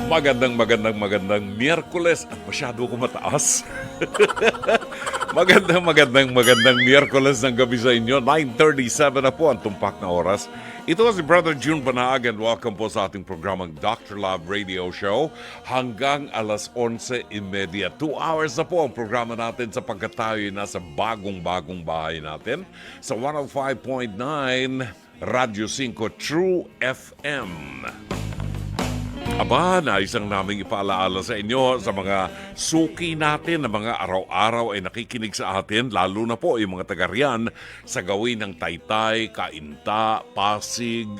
Magandang Miyerkules at masyado ko mataas. Magandang Miyerkules ng gabi sa inyo. 9:37 na po ang tumpak na oras. Ito si Brother June Banaag and welcome po sa ating programang Dr. Love Radio Show hanggang alas 11:30. 2 hours na po ang programa natin sapagkat tayo nasa bagong bahay natin sa 105.9 Radyo 5 True FM. Aba, naisang naming ipaalaala sa inyo sa mga suki natin na mga araw-araw ay nakikinig sa atin, lalo na po yung mga taga-riyan sa gawin ng Taytay, Cainta, Pasig,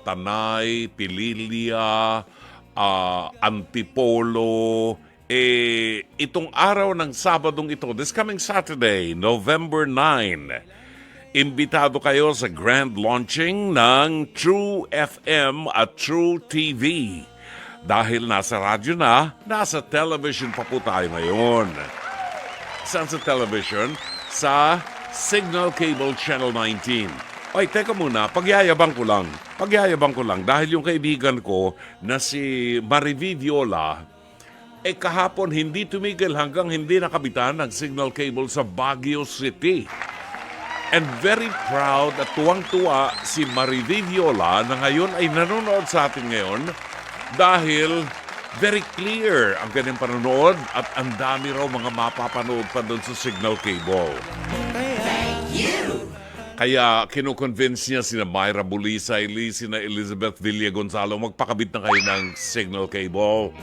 Tanay, Pililia, Antipolo. Itong araw ng Sabadong ito, this coming Saturday, November 9, imbitado kayo sa grand launching ng True FM at True TV. Dahil nasa radyo na, nasa television pa po tayo ngayon. Saan sa television? Sa Signal Cable Channel 19. Ay, teka muna, pagyayabang ko lang dahil yung kaibigan ko na si Mariví Viola, kahapon hindi tumigil hanggang hindi nakabitan ng signal cable sa Baguio City. And very proud at tuwang-tuwa si Mariví Viola na ngayon ay nanonood sa atin ngayon dahil very clear ang kanyang panonood at ang dami raw mga mapapanood pa doon sa signal cable. Thank you! Kaya kinukonvince niya sina Myra Bulisay, sina Elizabeth Villa Gonzalo, magpakabit na kayo ng signal cable.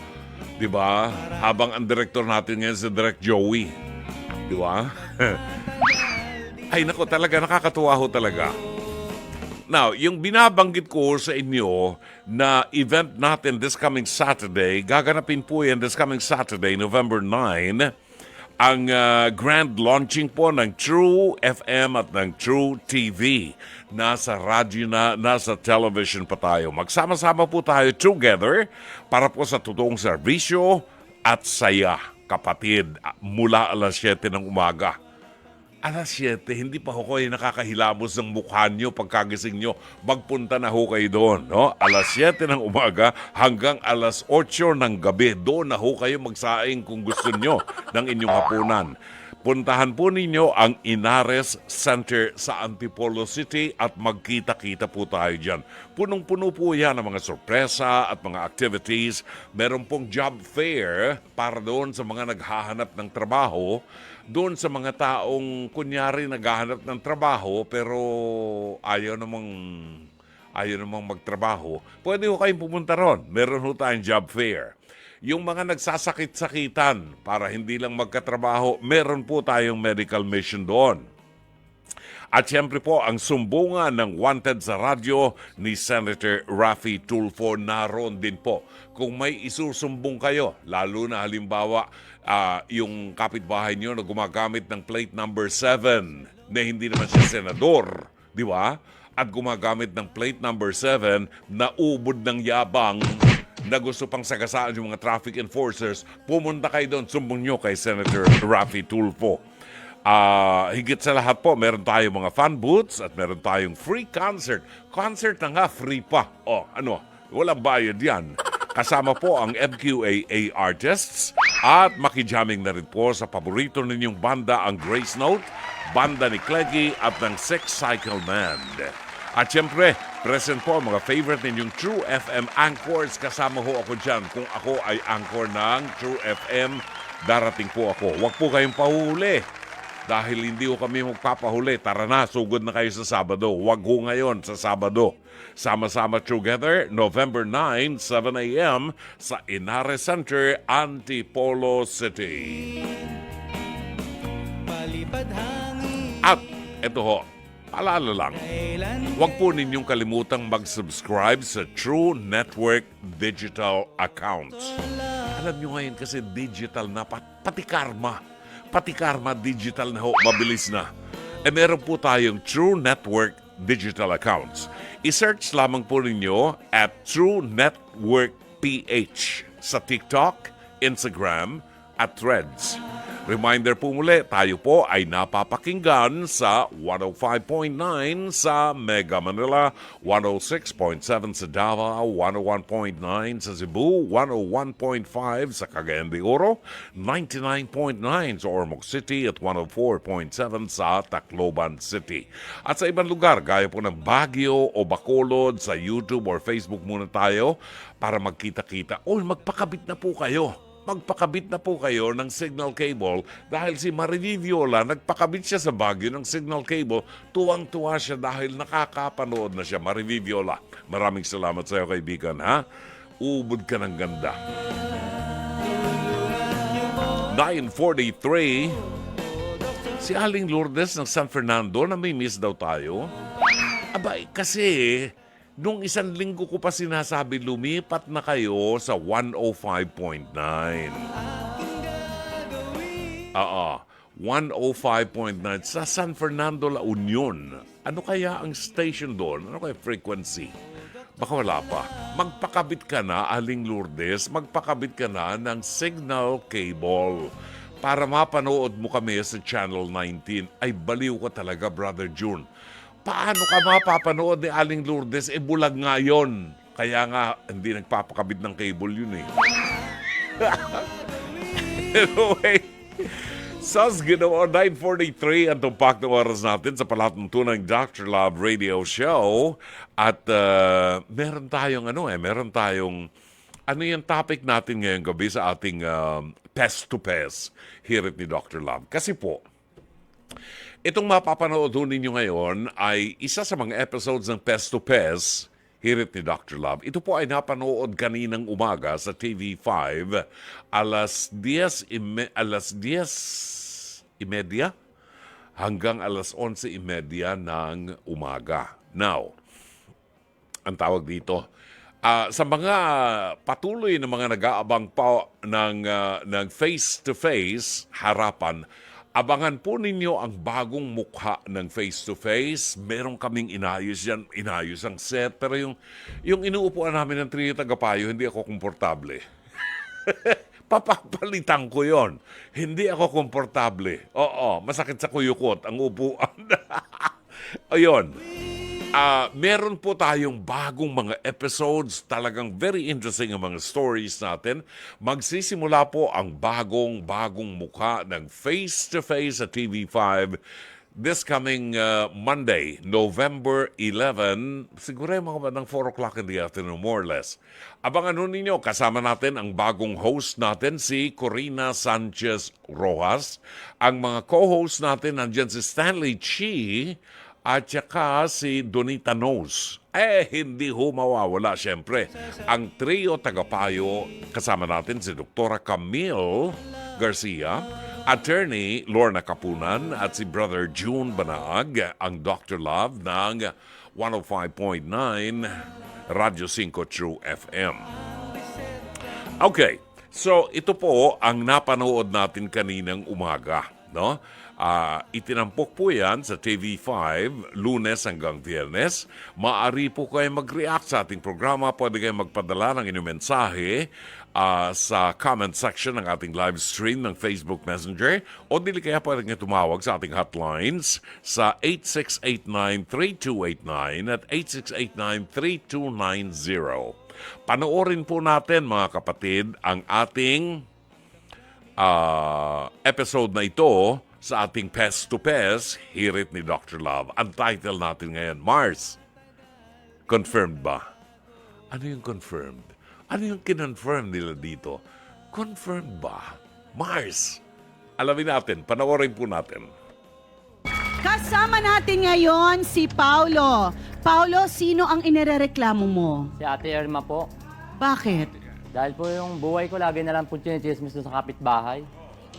Diba? Habang ang director natin ngayon si Direct Joey. Diba? Ay nako, talaga nakakatuwa ho talaga. Now, yung binabanggit ko sa inyo na event natin this coming Saturday, gaganapin po yan this coming Saturday, November 9, ang grand launching po ng True FM at ng True TV. Nasa radyo na, nasa television pa tayo. Magsama-sama po tayo together para po sa totoong serbisyo at saya, kapatid, mula alas 7 ng umaga. Alas 7, hindi pa ho kayo nakakahilamos ng mukha nyo pagkagising nyo. Magpunta na ho kayo doon. No? Alas 7 ng umaga hanggang alas 8 ng gabi. Doon na ho kayo magsaing kung gusto nyo ng inyong hapunan. Puntahan po ninyo ang Inares Center sa Antipolo City at magkita-kita po tayo dyan. Punong-puno po yan ng mga sorpresa at mga activities. Meron pong job fair para doon sa mga naghahanap ng trabaho. Doon sa mga taong kunyari naghahanap ng trabaho pero ayaw namang magtrabaho. Pwede ho kayong pumunta ron. Meron ho tayong job fair. Yung mga nagsasakit-sakitan para hindi lang magkatrabaho, meron po tayong medical mission doon. At siyempre po, ang sumbungan ng Wanted sa radyo ni Senator Raffy Tulfo naroon din po. Kung may isusumbong kayo, lalo na halimbawa yung kapitbahay nyo na gumagamit ng plate number 7 na hindi naman siya senador, di ba? At gumagamit ng plate number 7 na ubod ng yabang na gusto pang sagasaan yung mga traffic enforcers, pumunta kayo doon, sumbong nyo kay Senator Raffy Tulfo. Higit sa lahat po, meron tayong mga fan booths at meron tayong free concert. Concert na nga, free pa. Walang bayad yan. Kasama po ang MQAA artists at makijamming na rin po sa paborito ninyong banda ang Grace Note, banda ni Cleggy at ng Six Cycle Band. At syempre, present po mga favorite ninyong True FM anchors. Kasama ho ako dyan. Kung ako ay anchor ng True FM, darating po ako. Huwag po kayong pahuli. Dahil hindi ho kami magpapahuli. Tara na, sugod na kayo sa Sabado. Huwag ho ngayon sa Sabado. Sama-sama together, November 9, 7 a.m. sa Inares Center, Antipolo City. At ito ho, paalala lang, huwag po ninyong kalimutang mag-subscribe sa True Network Digital Accounts. Alam nyo ngayon kasi digital na, pati Karma. Pati Karma digital na ho, mabilis na. Meron po tayong True Network Digital Accounts. I-search lamang po ninyo at True Network PH sa TikTok, Instagram, at Threads. Reminder po muli, tayo po ay napapakinggan sa 105.9 sa Mega Manila, 106.7 sa Davao, 101.9 sa Cebu, 101.5 sa Cagayan de Oro, 99.9 sa Ormoc City at 104.7 sa Tacloban City. At sa ibang lugar, gaya po ng Baguio o Bacolod, sa YouTube or Facebook muna tayo para magkita-kita. O magpakabit na po kayo. Magpakabit na po kayo ng signal cable dahil si Mariví Viola, nagpakabit siya sa Baguio ng signal cable. Tuwang-tuwa siya dahil nakakapanood na siya. Mariví Viola, maraming salamat sa iyo, kaibigan, ha? Ubod ka ng ganda. 9:43, si Aling Lourdes ng San Fernando, nami-miss daw tayo. Abay, kasi nung isang linggo ko pa sinasabi, lumipat na kayo sa 105.9. 105.9 sa San Fernando, La Union. Ano kaya ang station doon? Ano kaya frequency? Baka wala pa. Magpakabit ka na, Aling Lourdes, magpakabit ka na ng signal cable para mapanood mo kami sa Channel 19. Ay, baliw ka talaga, Brother June. Paano ka mapapanood ni Aling Lourdes? Bulag nga yun. Kaya nga, hindi nagpapakabit ng cable yun eh. Anyway, Sas ginawa 9:43 ang tumpak na oras natin sa palatuntunang Dr. Love Radio Show. At meron tayong ano yung topic natin ngayong gabi sa ating Pest to Pest hirit ni Dr. Love. Kasi po, itong mapapanood ninyo ngayon ay isa sa mga episodes ng Pest to Pest, hirit ni Dr. Love. Ito po ay napanood kaninang umaga sa TV5, alas 10:30 hanggang alas 11:30 ng umaga. Now, ang tawag dito, sa mga patuloy na mga nag-aabang pa ng face-to-face harapan, abangan po ninyo ang bagong mukha ng face-to-face. Meron kaming inayos yan. Inayos ang set. Pero yung inuupuan namin ng trio tagapayo, hindi ako komportable. Papapalitan ko yon. Hindi ako komportable. Oo, masakit sa kuyukot ang upuan. Ayun. Meron po tayong bagong mga episodes. Talagang very interesting ang mga stories natin. Magsisimula po ang bagong mukha ng face-to-face sa TV5 this coming Monday, November 11. Siguro yung mga bandang 4 o'clock in the afternoon, more or less. Abangan nun ninyo, kasama natin ang bagong host natin, si Corina Sanchez Rojas. Ang mga co-host natin, nandyan si Stanley Chi, at saka si Donita Knows. Hindi ho mawawala, syempre. Ang trio tagapayo, kasama natin si Dr. Camille Garcia, Attorney Lorna Kapunan, at si Brother June Banaag, ang Dr. Love ng 105.9 Radyo 5 True FM. Okay, so ito po ang napanood natin kaninang umaga, no? Itinampok po yan sa TV5, Lunes hanggang Biyernes. Maaari po kayo mag-react sa ating programa. Pwede kayo magpadala ng inyong mensahe sa comment section ng ating live stream ng Facebook Messenger. O dili kaya pwede kayo tumawag sa ating hotlines sa 8689-3289 at 8689-3290. Panoorin po natin, mga kapatid, ang ating episode na ito sa ating Pest to Pest, hirit ni Dr. Love. Ang title natin ngayon, Mars. Confirmed ba? Ano yung confirmed? Ano yung kinonfirm nila dito? Confirmed ba? Mars. Alamin natin, panoorin po natin. Kasama natin ngayon si Paulo. Paulo, sino ang inirereklamo mo? Si Ate Irma po. Bakit? Dahil po yung buhay ko, lagi na lang po chinichismis sa kapitbahay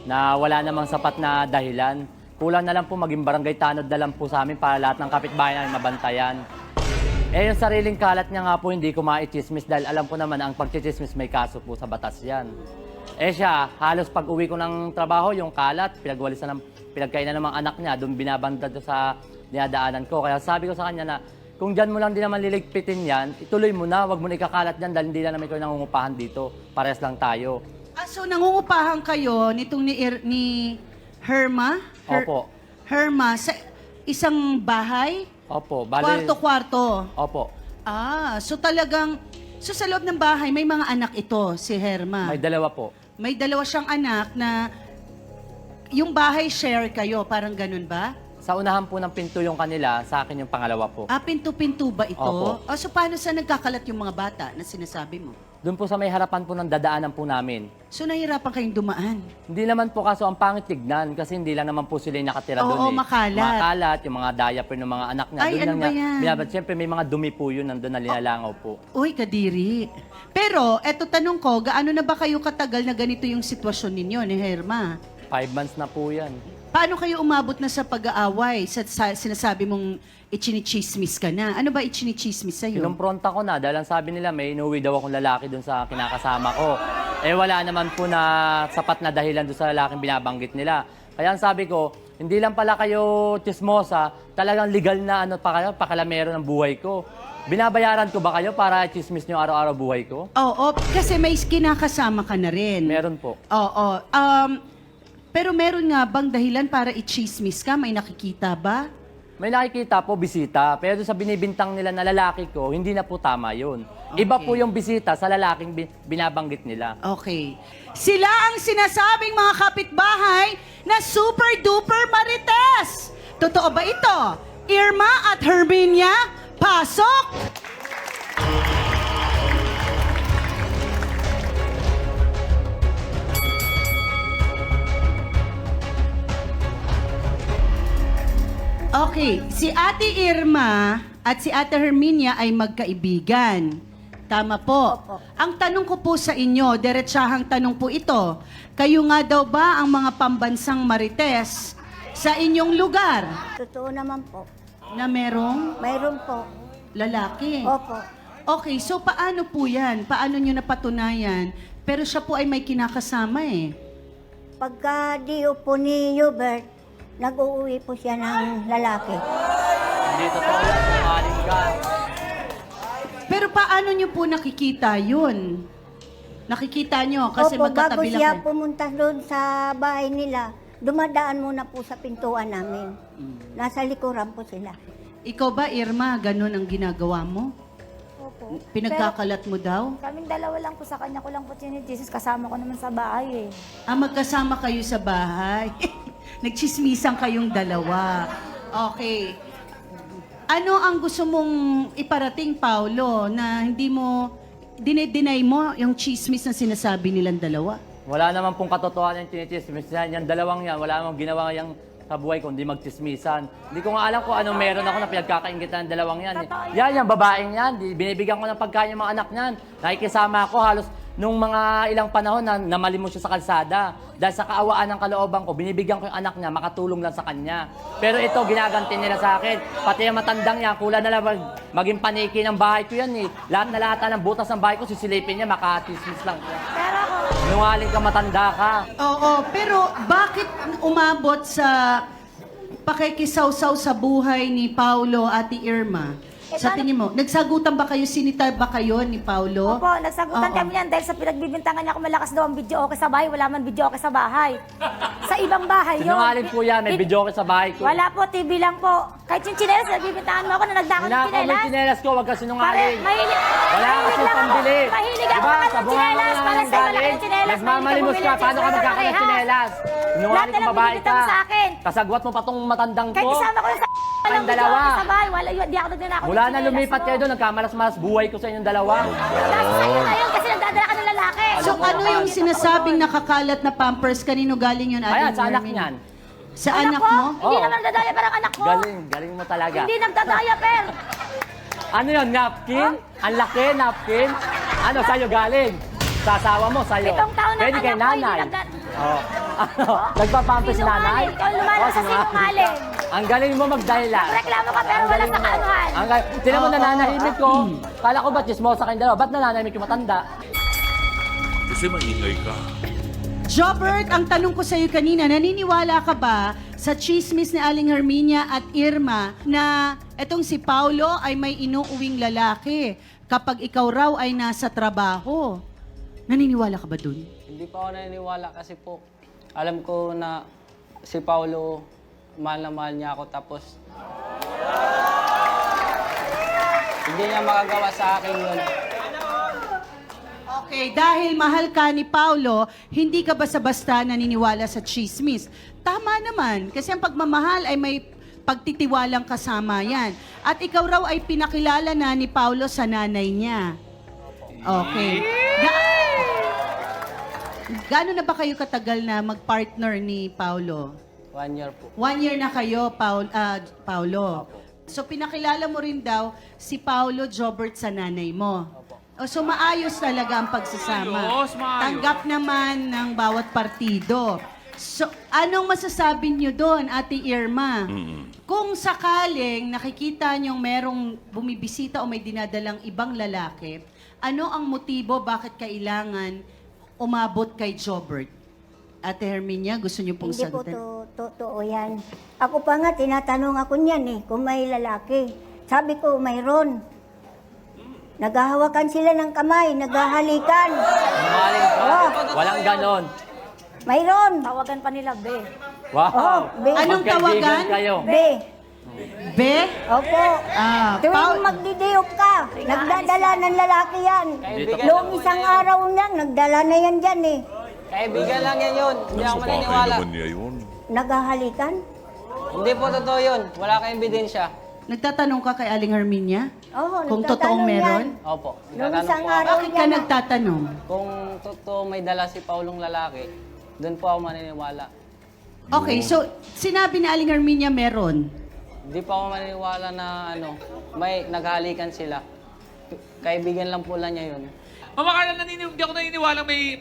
na wala namang sapat na dahilan. Kulang na lang po maging barangay tanod na lang po sa amin para lahat ng kapitbahay namin mabantayan. Yung sariling kalat niya nga po hindi ko maichismis dahil alam ko naman ang pagchichismis may kaso po sa batas yan. Siya, halos pag uwi ko ng trabaho, yung kalat, pinagkainan ng mga anak niya, doon binabanda sa dinadaanan ko. Kaya sabi ko sa kanya na, kung dyan mo lang din naman liligpitin yan, ituloy mo na, wag mo na ikakalat dyan dahil hindi na namin kayo nangungupahan dito. Parehas lang tayo. So nangungupahan kayo nitong ni Herma? Opo. Herma, sa isang bahay? Opo. Bali, Kwarto-kwarto? Opo. So talagang, so sa loob ng bahay, may mga anak ito, si Herma. May dalawa po. May dalawa siyang anak na yung bahay share kayo, parang ganun ba? Sa unahan po ng pinto yung kanila, sa akin yung pangalawa po. Pinto-pinto ba ito? Opo. So paano sa nagkakalat yung mga bata na sinasabi mo? Doon po sa may harapan po ng dadaanan po namin. So nahirapan kayong dumaan? Hindi naman po kaso ang pangit tignan kasi hindi lang naman po sila yung nakatira Oo, doon eh. makalat. Makalat, yung mga diaper ng mga anak niya. Ay, Doon ano lang ba niya yan? binabad. Siyempre may mga dumi po yun nandun na linalangaw po. Uy, kadiri. Pero, eto tanong ko, gaano na ba kayo katagal na ganito yung sitwasyon ninyo ni Herma? 5 months na po yan. Paano kayo umabot na sa pag-aaway? Sinasabi mong ichinichismis ka na. Ano ba ichinichismis sa'yo? Kinumpronta ko na dahil ang sabi nila may inuwi daw akong lalaki doon sa kinakasama ko. Eh wala naman po na sapat na dahilan doon sa lalaking binabanggit nila. Kaya ang sabi ko, hindi lang pala kayo chismosa, talagang legal na ano pa kayo, pakalamero ng buhay ko. Binabayaran ko ba kayo para chismis nyo araw-araw buhay ko? Oo, kasi may kinakasama ka na rin. Meron po. Oo. Pero meron nga bang dahilan para i-chismis ka? May nakikita ba? May nakikita po, bisita. Pero sa binibintang nila na lalaki ko, hindi na po tama yun. Iba Okay. po yung bisita sa lalaking binabanggit nila. Okay. Sila ang sinasabing mga kapitbahay na super-duper marites. Totoo ba ito? Irma at Herminia, pasok! Okay, si Ate Irma at si Ate Herminia ay magkaibigan. Tama po. Opo. Ang tanong ko po sa inyo, diretsahang tanong po ito, kayo nga daw ba ang mga pambansang marites sa inyong lugar Totoo naman po. na merong Mayroon po. lalaki? Opo. Okay, so paano po yan? Paano nyo napatunayan? Pero siya po ay may kinakasama eh. Pagka diyo po ni Hubert, nag-uuwi po siya ng lalaki. Hindi totoo yan, sinungaling ka. Pero paano nyo po nakikita yun? Nakikita nyo kasi Opo, bago magkatabi lang siya kayo. pumunta doon sa bahay nila, dumadaan muna po sa pintuan namin. Nasa likuran po sila. Ikaw ba, Irma, ganun ang ginagawa mo? Opo. Pinagkakalat mo daw? Pero kaming dalawa lang po sa kanya ko lang po Jesus. Kasama ko naman sa bahay eh. Magkasama kayo sa bahay. Nagchismisan kayong dalawa. Okay. Ano ang gusto mong iparating, Paulo, na hindi mo, dinay mo yung chismis na sinasabi nilang dalawa? Wala naman pong katotohanan yung chinichismis yan. Yung dalawang yan, wala namang ginawa yung sa buhay ko, hindi magchismisan. Hindi ko nga alam kung anong meron ako na pinagkakaingitan ng dalawang yan. Yan, yung babaeng yan. Binibigyan ko ng pagkain yung mga anak niyan. Nakikisama ako halos nung mga ilang panahon na namalimos siya sa kalsada. Dahil sa kaawaan ng kalooban ko, binibigyan ko yung anak niya, makatulong lang sa kanya. Pero ito, ginaganti nila sa akin. Pati yung matandang yan, kulang na lang maging paniki ng bahay ko yan eh. Lahat na lahat ng butas ng bahay ko, sisilipin niya, makatismis lang siya. Pero ako, Nungaling ka, matanda ka. Oo, pero bakit umabot sa pakikisawsaw sa buhay ni Paulo, Ate Irma? Sa paano- tingin mo, nagsagutan ba kayo, sinita ba kayo ni Paulo? opo, nagsagutan Oo. kami yan dahil sa pinagbibintangan niya kung malakas daw ang video okay sa bahay. Wala man video okay sa bahay. Sa ibang bahay yun. Sinungaling po yan, may video ko sa bahay ko. Wala po, TV lang po. Kahit yung chinelas, nagbibintangan mo ako na nagdakot ng Hinako mo chinelas. yung tsinelas ko, wag ka Pare, sinungaling. mahilig. Wala kasi lang ako. pambili. Mahilig ako Diba? naman Sa ng bunga chinelas. nga Para ng sa malaki galing. ng chinelas. Nagmamalimos ka, paano ka magkakaroon ng chinelas? Sinungaling Lahat ka, na lang babae binibintang ka. mo sa akin. Kasagwat mo pa tong matandang Kahit ko. isama ko yung sa Kayong video dalawa. okay sa bahay. Wala yun, di ako nagdala Mula na lumipat kayo doon, nagkamalas-malas buhay ko sa inyong dalawa. Dahil sa iyo na yun kasi nagdadala ka ng lalaki. So ano yung sinasabing nakakalat na pampers? Kanino galing yun, Ate Ayan, sa anak Herminia? niyan. Sa anak ko? mo? Hindi Oo. naman nagdadaya parang anak ko. Galing mo talaga. Hindi nagdadaya, per. Ano yun, napkin? Ang laki, napkin? Ano, sa'yo galing? Sa asawa mo, sa'yo. 7 taon na Pwede kay anak ko, hindi nanay. nagda- Ano, nagpapampers si nanay? Sinungaling. Ikaw lumalabas sa sinungaling. Ang galing mo magdahilan. Reklamo ka pero wala sa kaanuhan. Ang galing. Tinan mo nananahimik ko. Kala ko ba chismosa kayong dalawa? Ba't nananahimik yung matanda? Kasi maingay ka. Jobert, ang tanong ko sa iyo kanina, naniniwala ka ba sa chismis ni Aling Herminia at Irma na etong si Paulo ay may inuuwing lalaki kapag ikaw raw ay nasa trabaho? Naniniwala ka ba dun? Hindi pa ako naniniwala kasi po, alam ko na si Paulo, mahal na mahal niya ako. Tapos, hindi niya makagawa sa akin yun. Okay, dahil mahal ka ni Paulo, hindi ka basta-basta naniniwala sa chismis. Tama naman, kasi ang pagmamahal ay may pagtitiwalang kasama yan. At ikaw raw ay pinakilala na ni Paulo sa nanay niya. Okay. Gaano na ba kayo katagal na mag-partner ni Paulo? 1 year po. 1 year na kayo, Paulo. So pinakilala mo rin daw si Paulo Jobert sa nanay mo. So maayos talaga ang pagsasama. Maayos, maayos. Tanggap naman ng bawat partido. So anong masasabi niyo doon, Ate Irma? Kung sakaling nakikita niyong merong bumibisita o may dinadalang ibang lalaki, ano ang motibo bakit kailangan umabot kay Jobert? Ate Herminia, gusto niyo pong Hindi po sagutin? totoo yan. Ako pa nga, tinatanong ako niyan eh, kung may lalaki. Sabi ko, mayroon. Naghahawakan sila ng kamay, naghahalikan. Maling ka. Oh, Walang ganon. mayroon. Tawagan pa nila, be. Wow. Oh, be. Anong Magkaibigan tawagan? kayo. Be. Be? Opo. Tuwing magdidiyok ka, nagdadala ng lalaki yan. Kaibigan Noong lang isang muna yan. araw lang, nagdala na yan dyan eh. Kaibigan lang yan yun. Hindi ako Nasa bahay maniniwala. naman niya yun. Naghahalikan? Hindi po totoo yun. Wala kang ebidensya. Nagtatanong ka kay Aling Herminia? Oo, Kung nagtatanong totoong meron? yan. Opo. Noong Nagtatanong isang po ako. araw Bakit ka yan. nagtatanong? Kung totoo may dala si Paulong lalaki, doon po ako maniniwala. Okay, so sinabi ni Aling Herminia meron. Hindi pa ako maniniwala na may naghalikan sila. Kaibigan lang po lang niya yun. Mama Carla, hindi ako naniniwala may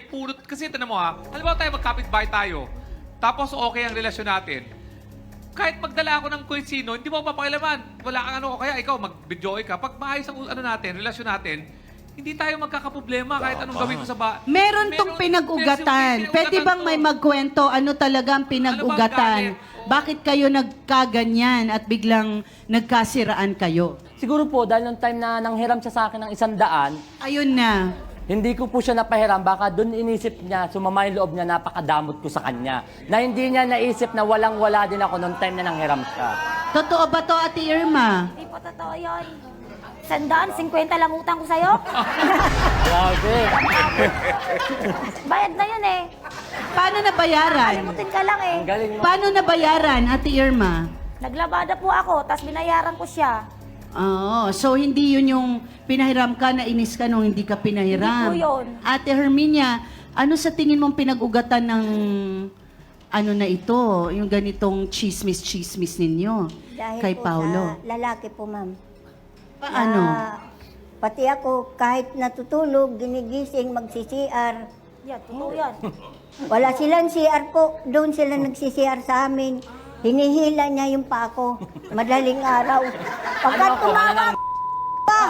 pulot. Kasi tanong mo halimbawa tayo magkapit-bahay tayo, tapos okay ang relasyon natin. Kahit magdala ako ng kung sino, hindi mo papakilaman. Wala kang kaya ikaw mag-video ka. Pag maayos ang relasyon natin, hindi tayo magkakaproblema kahit anong gawin ko sa bahay. Meron tong pinag-ugatan. Pwede bang may magkwento ano talaga ang pinag-ugatan? Bakit kayo nagkaganyan at biglang nagkasiraan kayo? Siguro po, dahil nung time na nanghiram siya sa akin ng 100, Ayun na. hindi ko po siya napahiram. Baka doon inisip niya, sumama yung loob niya, napakadamot ko sa kanya. Na hindi niya naisip na walang-wala din ako nung time na nanghiram siya. Totoo ba to, Ate Irma? Hindi po totoo yun. 150 lang utang ko sa'yo. Grabe. Bayad na yun eh. Paano nabayaran? Alimutin ka lang eh. Ang galing mo. Paano nabayaran, Ate Irma? Naglabada po ako, tapos binayaran ko siya. Oo, so hindi yun yung pinahiram ka, nainis ka nung hindi ka pinahiram. Hindi po yun. Ate Herminia, ano sa tingin mong pinag-ugatan ng ano na ito, yung ganitong chismis-chismis ninyo Dahil kay po Paulo? sa lalaki po, ma'am. Paano? Na, pati ako, kahit natutulog, ginigising, magsi-CR. Yan, totoo yan. Wala silang CR po. Doon sila nagsi-CR sa amin. Hinihila niya yung pa ako. Madaling araw. Pagka Ano, tumawag ka,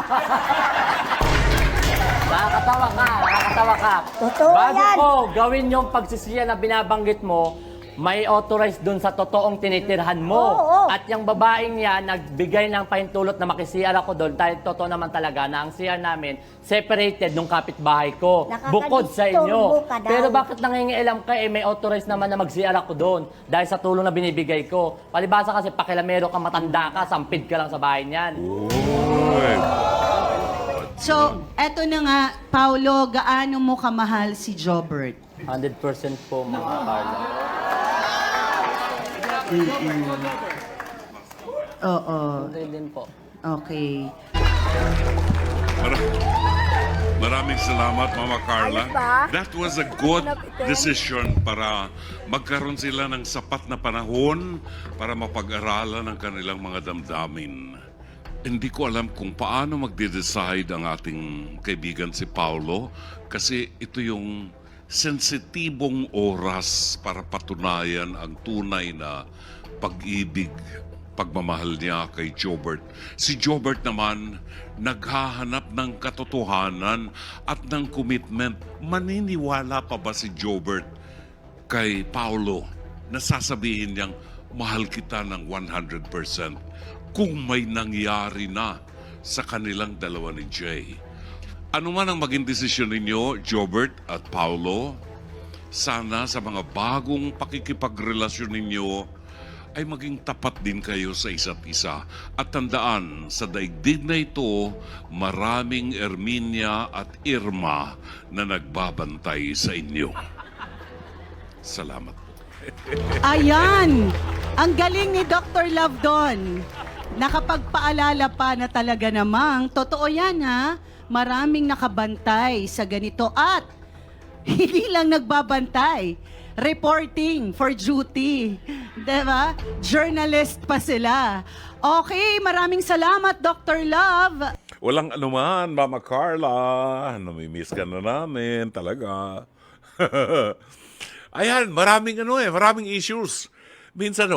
Nakakatawa ka, nakakatawa ka. Totoo Bago yan. ko gawin yung pagsisiya na binabanggit mo, may authorized dun sa totoong tinitirhan mo. Oo. At yung babaeng yan, nagbigay ng pahintulot na makisiyar ako doon dahil totoo naman talaga na ang CR namin separated nung kapitbahay ko. Bukod sa inyo. Nakakadisturbo ka daw. Pero bakit nangingialam ka may authorized naman na mag-CR ako doon dahil sa tulong na binibigay ko. Palibasa kasi pakilamero ka, matanda ka, sampid ka lang sa bahay niyan. Uy. So, eto na nga, Paulo, gaano mo kamahal si Jobert? 100% po mga Carla. Oo, Hindi din po. okay. Maraming salamat, Mama Carla. Ayos ba? That was a good decision para magkaroon sila ng sapat na panahon para mapag-aralan ang kanilang mga damdamin. Hindi ko alam kung paano magde-decide ang ating kaibigan si Paulo kasi ito yung sensitibong oras para patunayan ang tunay na pag-ibig, pagmamahal niya kay Jobert. Si Jobert naman, naghahanap ng katotohanan at ng commitment. Maniniwala pa ba si Jobert kay Paulo na sasabihin niyang, mahal kita ng 100% kung may nangyari na sa kanilang dalawa ni Jay? Ano man ang maging desisyon ninyo, Jobert at Paulo, sana sa mga bagong pakikipagrelasyon ninyo ay maging tapat din kayo sa isa't isa. At tandaan, sa daigdig na ito, maraming Erminia at Irma na nagbabantay sa inyo. Salamat po. Ayan! Ang galing ni Dr. Love doon. Nakapagpaalala pa na talaga namang, totoo yan ha, maraming nakabantay sa ganito at hindi lang nagbabantay, reporting for duty. Diba? Journalist pa sila. Okay, maraming salamat, Dr. Love. Walang anuman, Mama Carla. Namimiss ka na namin, talaga. Ayan, maraming issues. Minsan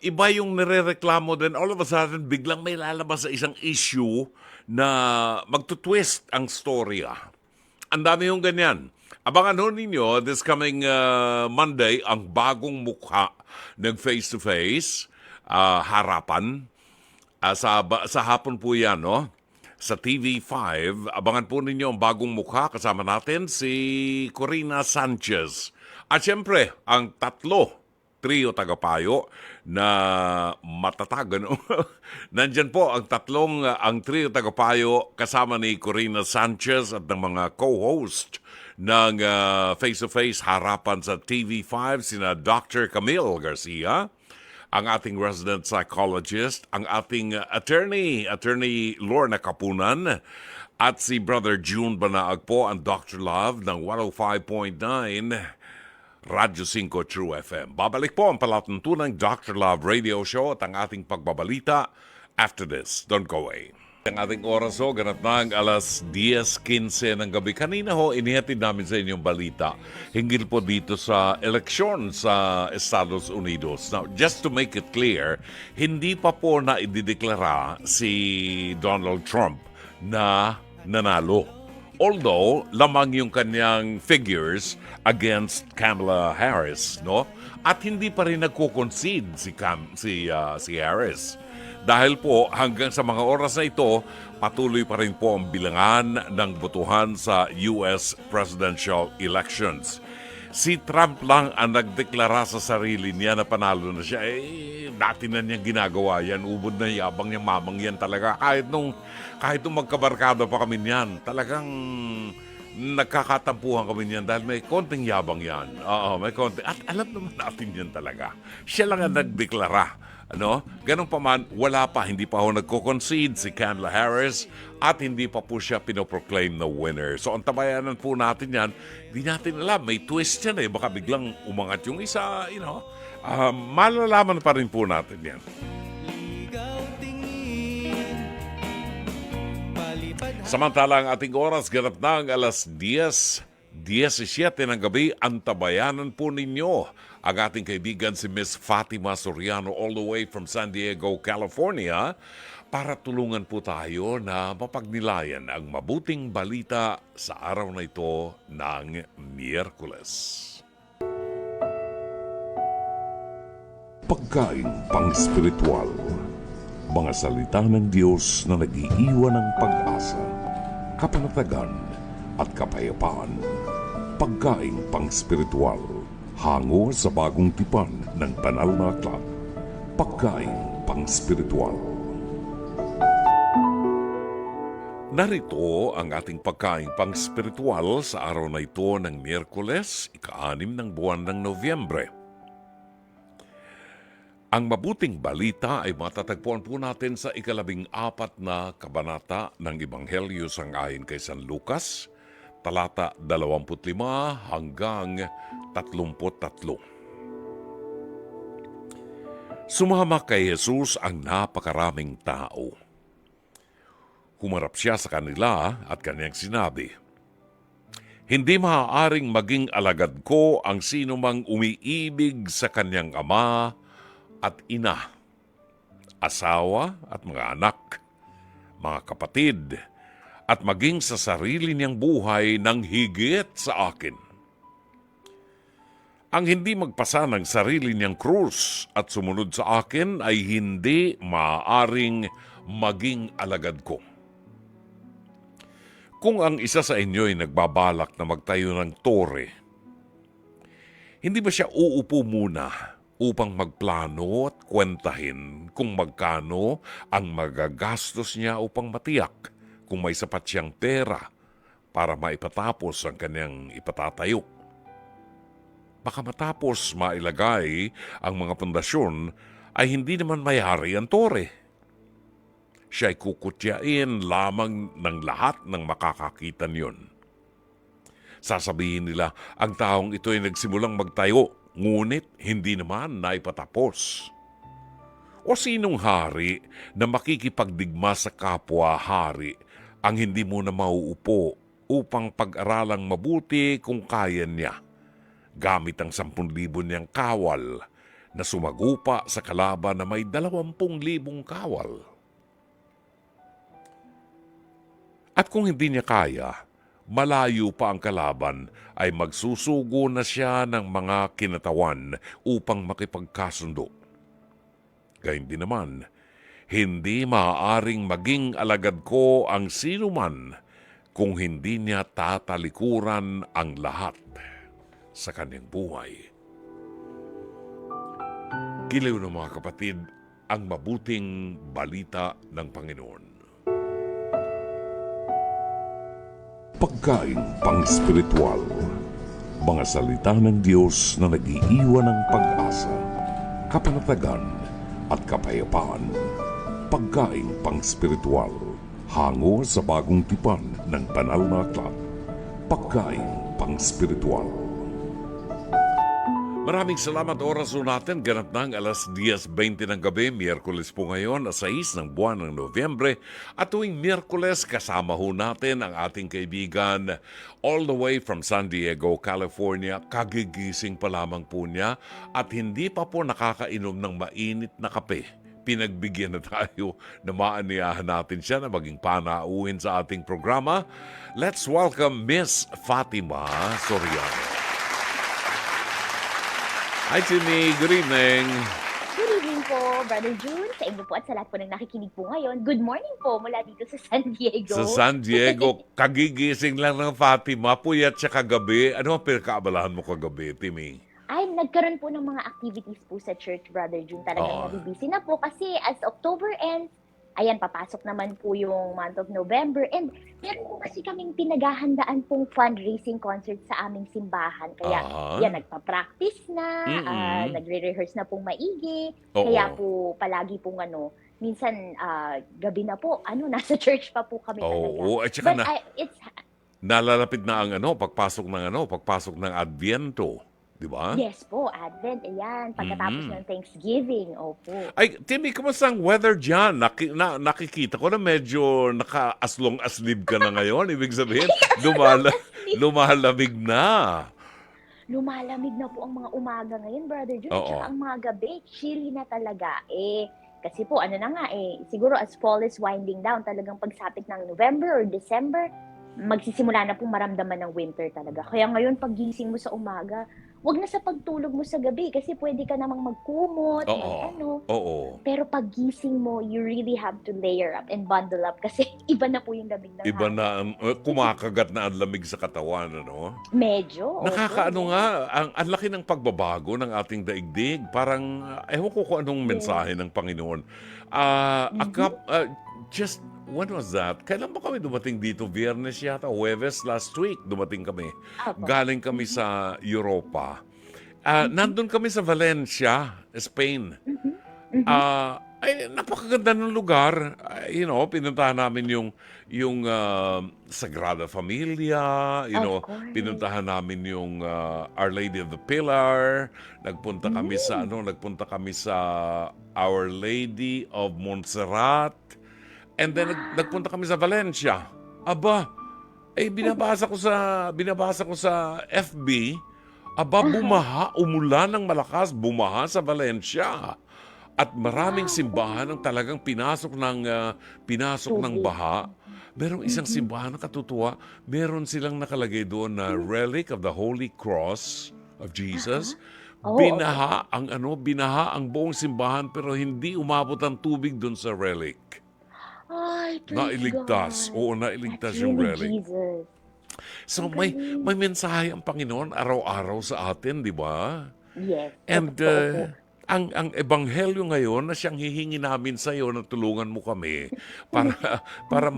iba yung nirereklamo din. All of a sudden, biglang may lalabas sa isang issue na magtutwist ang storya. Ang dami yung ganyan. Abangan ninyo, this coming Monday, ang bagong mukha ng face-to-face, harapan. Sa hapon po yan, no? Sa TV5, abangan po ninyo ang bagong mukha. Kasama natin si Corina Sanchez. At syempre, ang trio tagapayo na matatag. Ano? Nandyan po ang trio tagapayo kasama ni Corina Sanchez at ng mga co-host ng face-to-face harapan sa TV5, sina Dr. Camille Garcia, ang ating resident psychologist, ang ating attorney Lorna Kapunan, at si Brother June Banaag po, ang Dr. Love ng 105.9 Radyo 5 True FM. Babalik po ang palatuntunang Dr. Love Radio Show at ang ating pagbabalita after this. Don't go away. Ang ating oras ganap na ang alas 10:15 ng gabi. Kanina inihatid namin sa inyong balita hinggil po dito sa eleksyon sa Estados Unidos. Now, just to make it clear, hindi pa po na idideklara si Donald Trump na nanalo. Although, lamang yung kanyang figures against Kamala Harris, no? At hindi pa rin nagko-concede si Harris. Dahil po hanggang sa mga oras na ito, patuloy pa rin po ang bilangan ng botohan sa US presidential elections. Si Trump lang ang nagdeklara sa sarili niya na panalo na siya. Dati na niyang ginagawa yan. Ubod na yabang niyang mamang yan talaga. Kahit nung magkabarkada pa kami niyan, talagang nagkakatampuhan kami niyan dahil may konting yabang yan. Oo, may konting. At alam naman natin yan talaga. Siya lang ang nagdeklara. Ganun pa man, hindi pa ako nagko-concede si Kamala Harris at hindi pa po siya pinoproclaim na winner. So, ang tabayanan po natin yan, di natin alam, may twist yan baka biglang umangat yung isa, malalaman pa rin po natin yan. Samantala ang ating oras, ganap na ang alas 10:17 ng gabi, ang tabayanan po ninyo ang ating kaibigan si Miss Fatima Soriano all the way from San Diego, California, para tulungan po tayo na mapagnilayan ang mabuting balita sa araw na ito ng Miyerkules. Pagkain pang-spiritual. Mga salita ng Diyos na nag-iiwan ng pag-asa, kapanatagan at kapayapaan. Pagkain pang-spiritual. Hango sa bagong tipan ng banal na aklat. Pagkain pang-spiritual. Narito ang ating pagkain pang-spiritual sa araw na ito ng Miyerkules, ika-6 ng buwan ng Nobyembre. Ang mabuting balita ay matatagpuan po natin sa 14 na kabanata ng Ebanghelyo sangayon kay San Lucas, talata 25 hanggang 33. Sumama kay Jesus ang napakaraming tao. Humarap siya sa kanila at kanyang sinabi, "Hindi maaaring maging alagad ko ang sino mang umiibig sa kanyang ama at ina, asawa at mga anak, mga kapatid, at maging sa sarili niyang buhay ng higit sa akin. Ang hindi magpasa ng sarili niyang krus at sumunod sa akin ay hindi maaaring maging alagad ko. Kung ang isa sa inyo ay nagbabalak na magtayo ng tore, hindi ba siya uupo muna upang magplano at kwentahin kung magkano ang magagastos niya upang matiyak kung may sapat siyang pera para maipatapos ang kanyang ipatatayo? Baka matapos mailagay ang mga pundasyon ay hindi naman mayari ang tore. Siya ay kukutyain lamang ng lahat ng makakakita niyon. Sasabihin nila, ang taong ito ay nagsimulang magtayo, ngunit hindi naman naipatapos. O sinong hari na makikipagdigma sa kapwa-hari ang hindi muna mauupo upang pag-aralang mabuti kung kaya niya, gamit ang 10,000 niyang kawal na sumagupa sa kalaban na may 20,000 kawal. At kung hindi niya kaya, malayo pa ang kalaban, ay magsusugo na siya ng mga kinatawan upang makipagkasundo. Gayun din naman, hindi maaaring maging alagad ko ang sino man kung hindi niya tatalikuran ang lahat sa kanyang buhay. Giliw ng mga kapatid, ang mabuting balita ng Panginoon. Pagkain pang-spiritual, mga salita ng Diyos na nag-iiwan ng pag-asa, kapanatagan at kapayapaan. Pagkain pang-spiritual, hango sa bagong tipan ng banal na aklat. Pagkain pang-spiritual. Maraming salamat, oras po natin. Ganap ng alas 10:20 ng gabi, Miyerkules po ngayon, 6 ng buwan ng Nobyembre. At tuwing Miyerkules, kasama ho natin ang ating kaibigan all the way from San Diego, California. Kagigising pa lamang po niya at hindi pa po nakakainom ng mainit na kape. Pinagbigyan na tayo na maaniyahan natin siya na maging panauhin sa ating programa. Let's welcome Miss Fatima Soriano. Hi, Timmy. Good evening. Good evening po, Brother June, sa inyo po at sa lahat po ng nakikinig po ngayon. Good morning po mula dito sa San Diego. Sa San Diego, kagigising lang ng Fatima, puyat siya kagabi. Ano ang pinakaabalahan mo kagabi, Timmy? Ay, nagkaroon po ng mga activities po sa church, Brother June. Talagang nabibisi na po kasi as October ends, ayan, papasok naman po yung month of November. And meron po kasi kaming pinaghahandaan pong fundraising concert sa aming simbahan. Kaya yan, nagpa-practice na, nagre-rehearse na pong maigi. Kaya po palagi pong minsan gabi na po, nasa church pa po kami talaga. Oo, at saka But it's nalalapit na ang pagpasok ng Adviento. Di ba? Yes po, Advent, ayan. Pagkatapos ng Thanksgiving, opo. Ay, Timmy, kumusta ang weather dyan? Nakikita ko na medyo naka-aslong-aslib ka na ngayon. Ibig sabihin, lumalamig na. Lumalamig na po ang mga umaga ngayon, Brother Jun. At saka ang mga gabi, chilly na talaga. Kasi po, siguro as fall is winding down, talagang pagsapit ng November or December, magsisimula na pong maramdaman ng winter talaga. Kaya ngayon, pag gising mo sa umaga, wag na sa pagtulog mo sa gabi kasi pwede ka namang magkumot, Pero pag gising mo, you really have to layer up and bundle up kasi iba na po yung lamig ng Iba na, kumakagat na ang lamig sa katawan, ano? Medyo. Ang laki ng pagbabago ng ating daigdig. Parang, ewan ko kung anong mensahe ng Panginoon. When was that? Kailan ba kami dumating dito? Biyernes yata, Huwebes last week dumating kami. Galing kami sa Europa. Nandun kami sa Valencia, Spain. Napakaganda ng lugar. Pinuntahan namin yung Sagrada Familia, pinuntahan namin yung Our Lady of the Pillar, nagpunta kami sa Our Lady of Montserrat, and then nagpunta kami sa Valencia. Aba, binabasa ko sa FB, umulan ng malakas, bumaha sa Valencia. At maraming simbahan ang talagang pinasok ng baha. Merong isang simbahan na katutuwa, meron silang nakalagay doon na Relic of the Holy Cross of Jesus. Binaha ang buong simbahan pero hindi umabot ang tubig doon sa relic. Ay, praise Nailigtas. God. Oo, nailigtas That's yung really relic. Jesus. So may mensahe ang Panginoon araw-araw sa atin, di ba? Yes. And totoo po. ang ebanghelyo ngayon na siyang hihingi namin sa iyo na tulungan mo kami para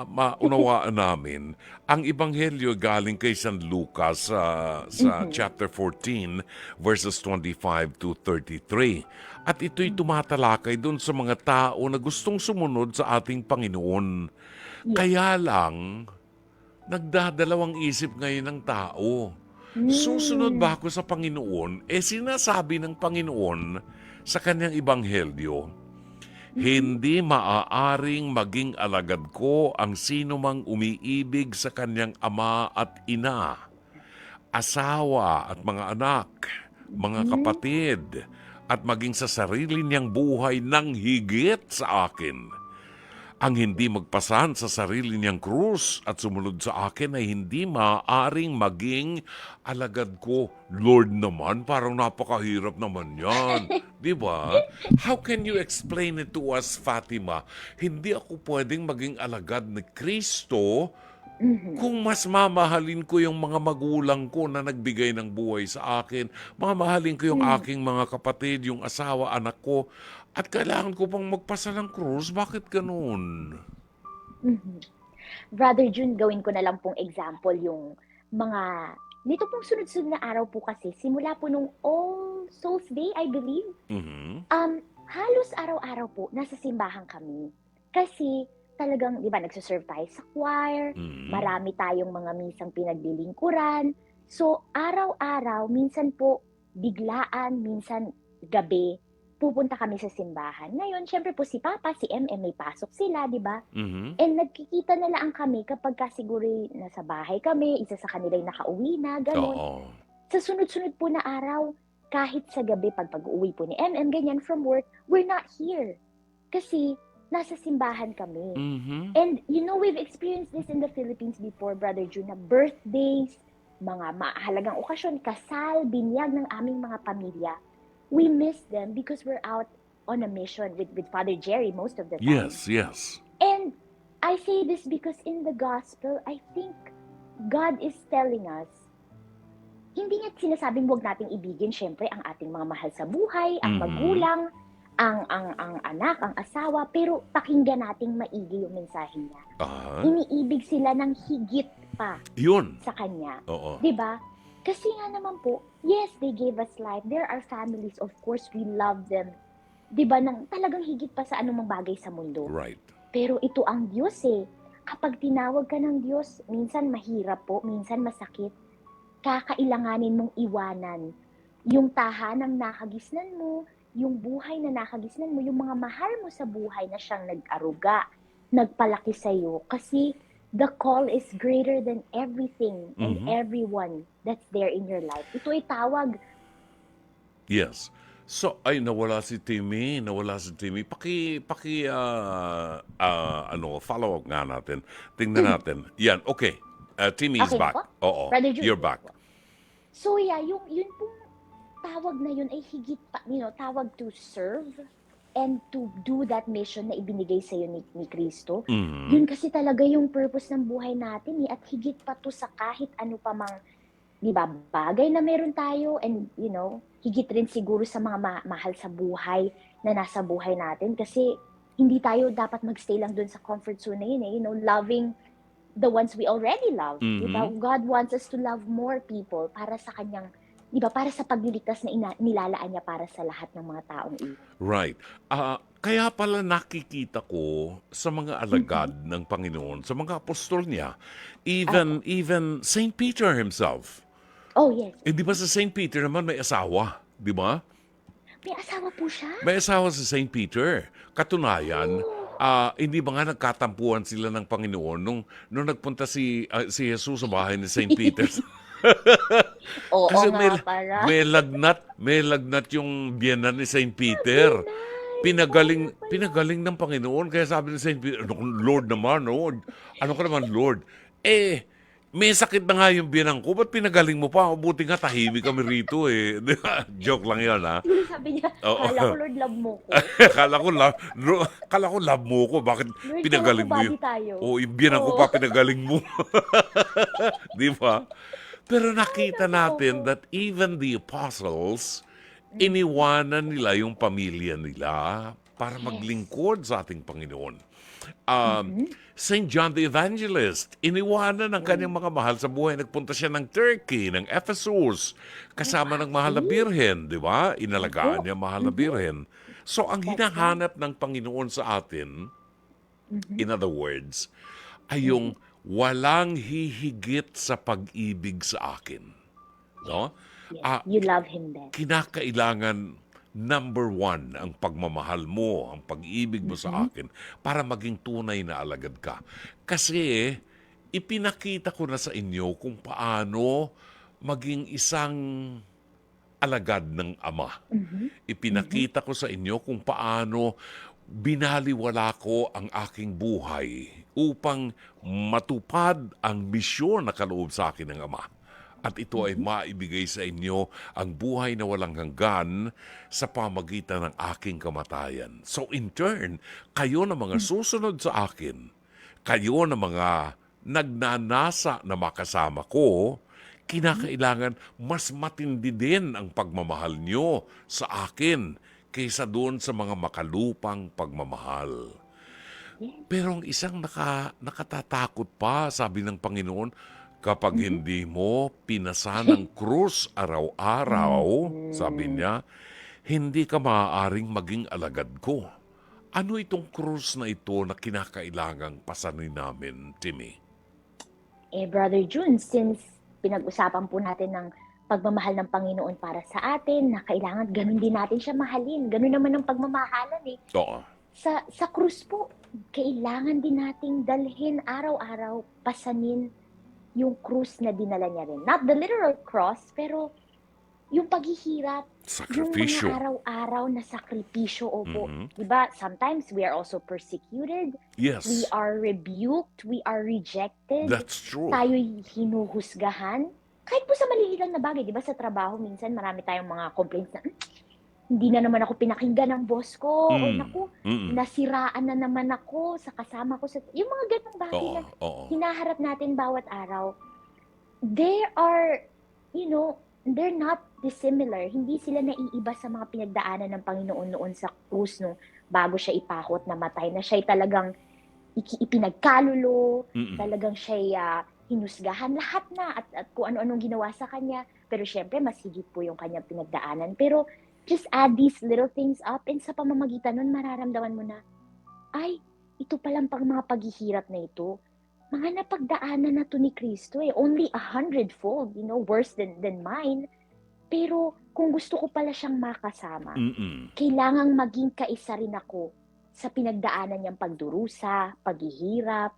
maunawaan namin. Ang ebanghelyo galing kay San Lucas sa chapter 14 verses 25 to 33. At ito'y tumatalakay doon sa mga tao na gustong sumunod sa ating Panginoon. Kaya lang nagdadalawang isip ngayon ng tao. Susunod ba ako sa Panginoon? Sinasabi ng Panginoon sa kanyang ebanghelyo, hindi maaaring maging alagad ko ang sino mang umiibig sa kanyang ama at ina, asawa at mga anak, mga kapatid, at maging sa sarili niyang buhay ng higit sa akin. Ang hindi magpasan sa sarili niyang krus at sumunod sa akin ay hindi maaaring maging alagad ko. Lord naman, parang napakahirap naman yan. Di ba? How can you explain it to us, Fatima? Hindi ako pwedeng maging alagad ni Kristo kung mas mamahalin ko yung mga magulang ko na nagbigay ng buhay sa akin, mamahalin ko yung aking mga kapatid, yung asawa, anak ko, at kailangan ko pang magpasa ng krus, bakit ganun? Brother June, gawin ko na lang pong example yung mga, nito pong sunod-sunod na araw po kasi, simula po nung All Souls Day, I believe, halos araw-araw po, nasa simbahan kami. Kasi, talagang, di ba, nagsaserve tayo sa choir, marami tayong mga misang pinaglilingkuran. So, araw-araw, minsan po, biglaan, minsan gabi, pupunta kami sa simbahan. Ngayon, syempre po si Papa, si MM, may pasok sila, di ba? And nagkikita na lang kami kapag siguro nasa bahay kami, isa sa kanila nakauwi na, gano'n. Sa sunod-sunod po na araw, kahit sa gabi, pag-uwi po ni MM, ganyan from work, we're not here. Kasi, nasa simbahan kami. And you know, we've experienced this in the Philippines before, Brother June, na birthdays, mga mahalagang okasyon, kasal, binyag ng aming mga pamilya. We miss them because we're out on a mission with Father Jerry most of the time. Yes. And I say this because in the gospel, I think God is telling us, hindi niya sinasabing huwag nating ibigin, syempre, ang ating mga mahal sa buhay, ang magulang, ang anak, ang asawa, pero pakinggan nating maigi yung mensahe niya. Iniibig sila ng higit pa sa kanya. 'Di ba? Kasi nga naman po, yes, they gave us life. There are families, of course, we love them. 'Di ba, nang talagang higit pa sa anumang bagay sa mundo. Right. Pero ito ang Diyos eh. Kapag tinawag ka ng Diyos, minsan mahirap po, minsan masakit. Kakailanganin mong iwanan yung tahanang nakagisnan mo, yung buhay na nakagisnan mo, yung mga mahal mo sa buhay na siyang nag-aruga, nagpalaki sa'yo. Kasi the call is greater than everything and everyone that's there in your life. Ito ay tawag. Yes. So, nawala si Timmy. Follow up nga natin. Tingnan natin. Yan, okay. Timmy is Okay back. po? Oo, Brother June. you're back. So yeah, yun pong tawag na yun ay higit pa, tawag to serve and to do that mission na ibinigay sa iyo ni Kristo. Yun kasi talaga yung purpose ng buhay natin at higit pa to sa kahit ano pa mang, di ba, bagay na meron tayo and higit rin siguro sa mga mahal sa buhay na nasa buhay natin kasi hindi tayo dapat magstay lang dun sa comfort zone na yun loving the ones we already love. Di ba? God wants us to love more people para sa kanyang, di ba, para sa pagliligtas na nilalaan niya para sa lahat ng mga taong ito. Right. Kaya pala nakikita ko sa mga alagad ng Panginoon, sa mga apostol niya, even Saint Peter himself. Oh, yes. Di ba sa Saint Peter naman may asawa? Di ba? May asawa po siya? May asawa si Saint Peter. Katunayan, hindi ba nga nagkatampuan sila ng Panginoon nung nagpunta si Jesus sa bahay ni Saint Peter? Oo Kasi nga para. may lagnat yung biyenan ni Saint Peter. Pinagaling ng Panginoon. Kaya sabi ni Saint Peter, Lord naman, Lord. Ano ka naman, Lord? may sakit na nga yung biyanang ko, ba't pinagaling mo pa? Buti nga tahimik kami rito eh. Di ba? Joke lang yun, ha? Sabi niya, Oo. kala ko Lord love mo ko. Kala ko love mo ko. Bakit Lord, pinagaling mo kala ko yun? body tayo. Oo, yung biyanang ko pa pinagaling mo. Di ba? Pero nakita natin that even the apostles, iniwanan nila yung pamilya nila para maglingkod sa ating Panginoon. St. John the Evangelist, iniwanan ang kanyang mga mahal sa buhay. Nagpunta siya ng Turkey, ng Ephesus, kasama ng mahal na birhen, di ba? Inalagaan niya mahal na birhen. So, ang hinahanap ng Panginoon sa atin, in other words, ay yung walang hihigit sa pag-ibig sa akin. No? Yes, you love Him then. Kinakailangan number one ang pagmamahal mo, ang pag-ibig mo sa akin para maging tunay na alagad ka. Kasi ipinakita ko na sa inyo kung paano maging isang alagad ng Ama. Ipinakita ko sa inyo kung paano binaliwala ko ang aking buhay upang matupad ang misyon na kaloob sa akin ng Ama. At ito ay maibigay sa inyo ang buhay na walang hanggan sa pamagitan ng aking kamatayan. So in turn, kayo na mga susunod sa akin, kayo na mga nagnanasa na makasama ko, kinakailangan mas matindi din ang pagmamahal nyo sa akin kaysa doon sa mga makalupang pagmamahal. Pero ang isang nakatatakot pa, sabi ng Panginoon, kapag hindi mo pinasa ng krus araw-araw, sabi niya, hindi ka maaaring maging alagad ko. Ano itong krus na ito na kinakailangang pasanin namin, Timmy? Brother June, since pinag-usapan po natin ng pagmamahal ng Panginoon para sa atin, na kailangan ganun din natin siya mahalin. Ganun naman ang pagmamahalan eh. Oo. Sa krus po, kailangan din nating dalhin araw-araw, pasanin yung krus na dinala niya rin. Not the literal cross, pero yung paghihirap, Sakripisyo. yung mga araw-araw na sakripisyo, opo. Diba? Sometimes we are also persecuted. Yes. We are rebuked. We are rejected. That's true. Tayo'y hinuhusgahan. Kahit po sa maliliit lang na bagay, di ba sa trabaho, minsan marami tayong mga complaints na, hindi na naman ako pinakinggan ng boss ko. O naku, nasiraan na naman ako sa kasama ko. Yung mga ganong bagay na hinaharap natin bawat araw, they are, they're not dissimilar. Hindi sila naiiba sa mga pinagdaanan ng Panginoon noon sa krus nung bago siya ipahot na matay. Na siya'y talagang ipinagkalulo, talagang siya'y hinusgahan lahat na at kung ano-anong ginawa sa kanya. Pero syempre, mas higit po yung kanyang pinagdaanan. Pero just add these little things up and sa pamamagitan nun, mararamdaman mo na, ay, ito palang pang mga paghihirap na ito. Mga napagdaanan na to ni Kristo eh. Only 100-fold, worse than mine. Pero kung gusto ko pala siyang makasama, kailangang maging kaisa rin ako sa pinagdaanan niyang pagdurusa, paghihirap.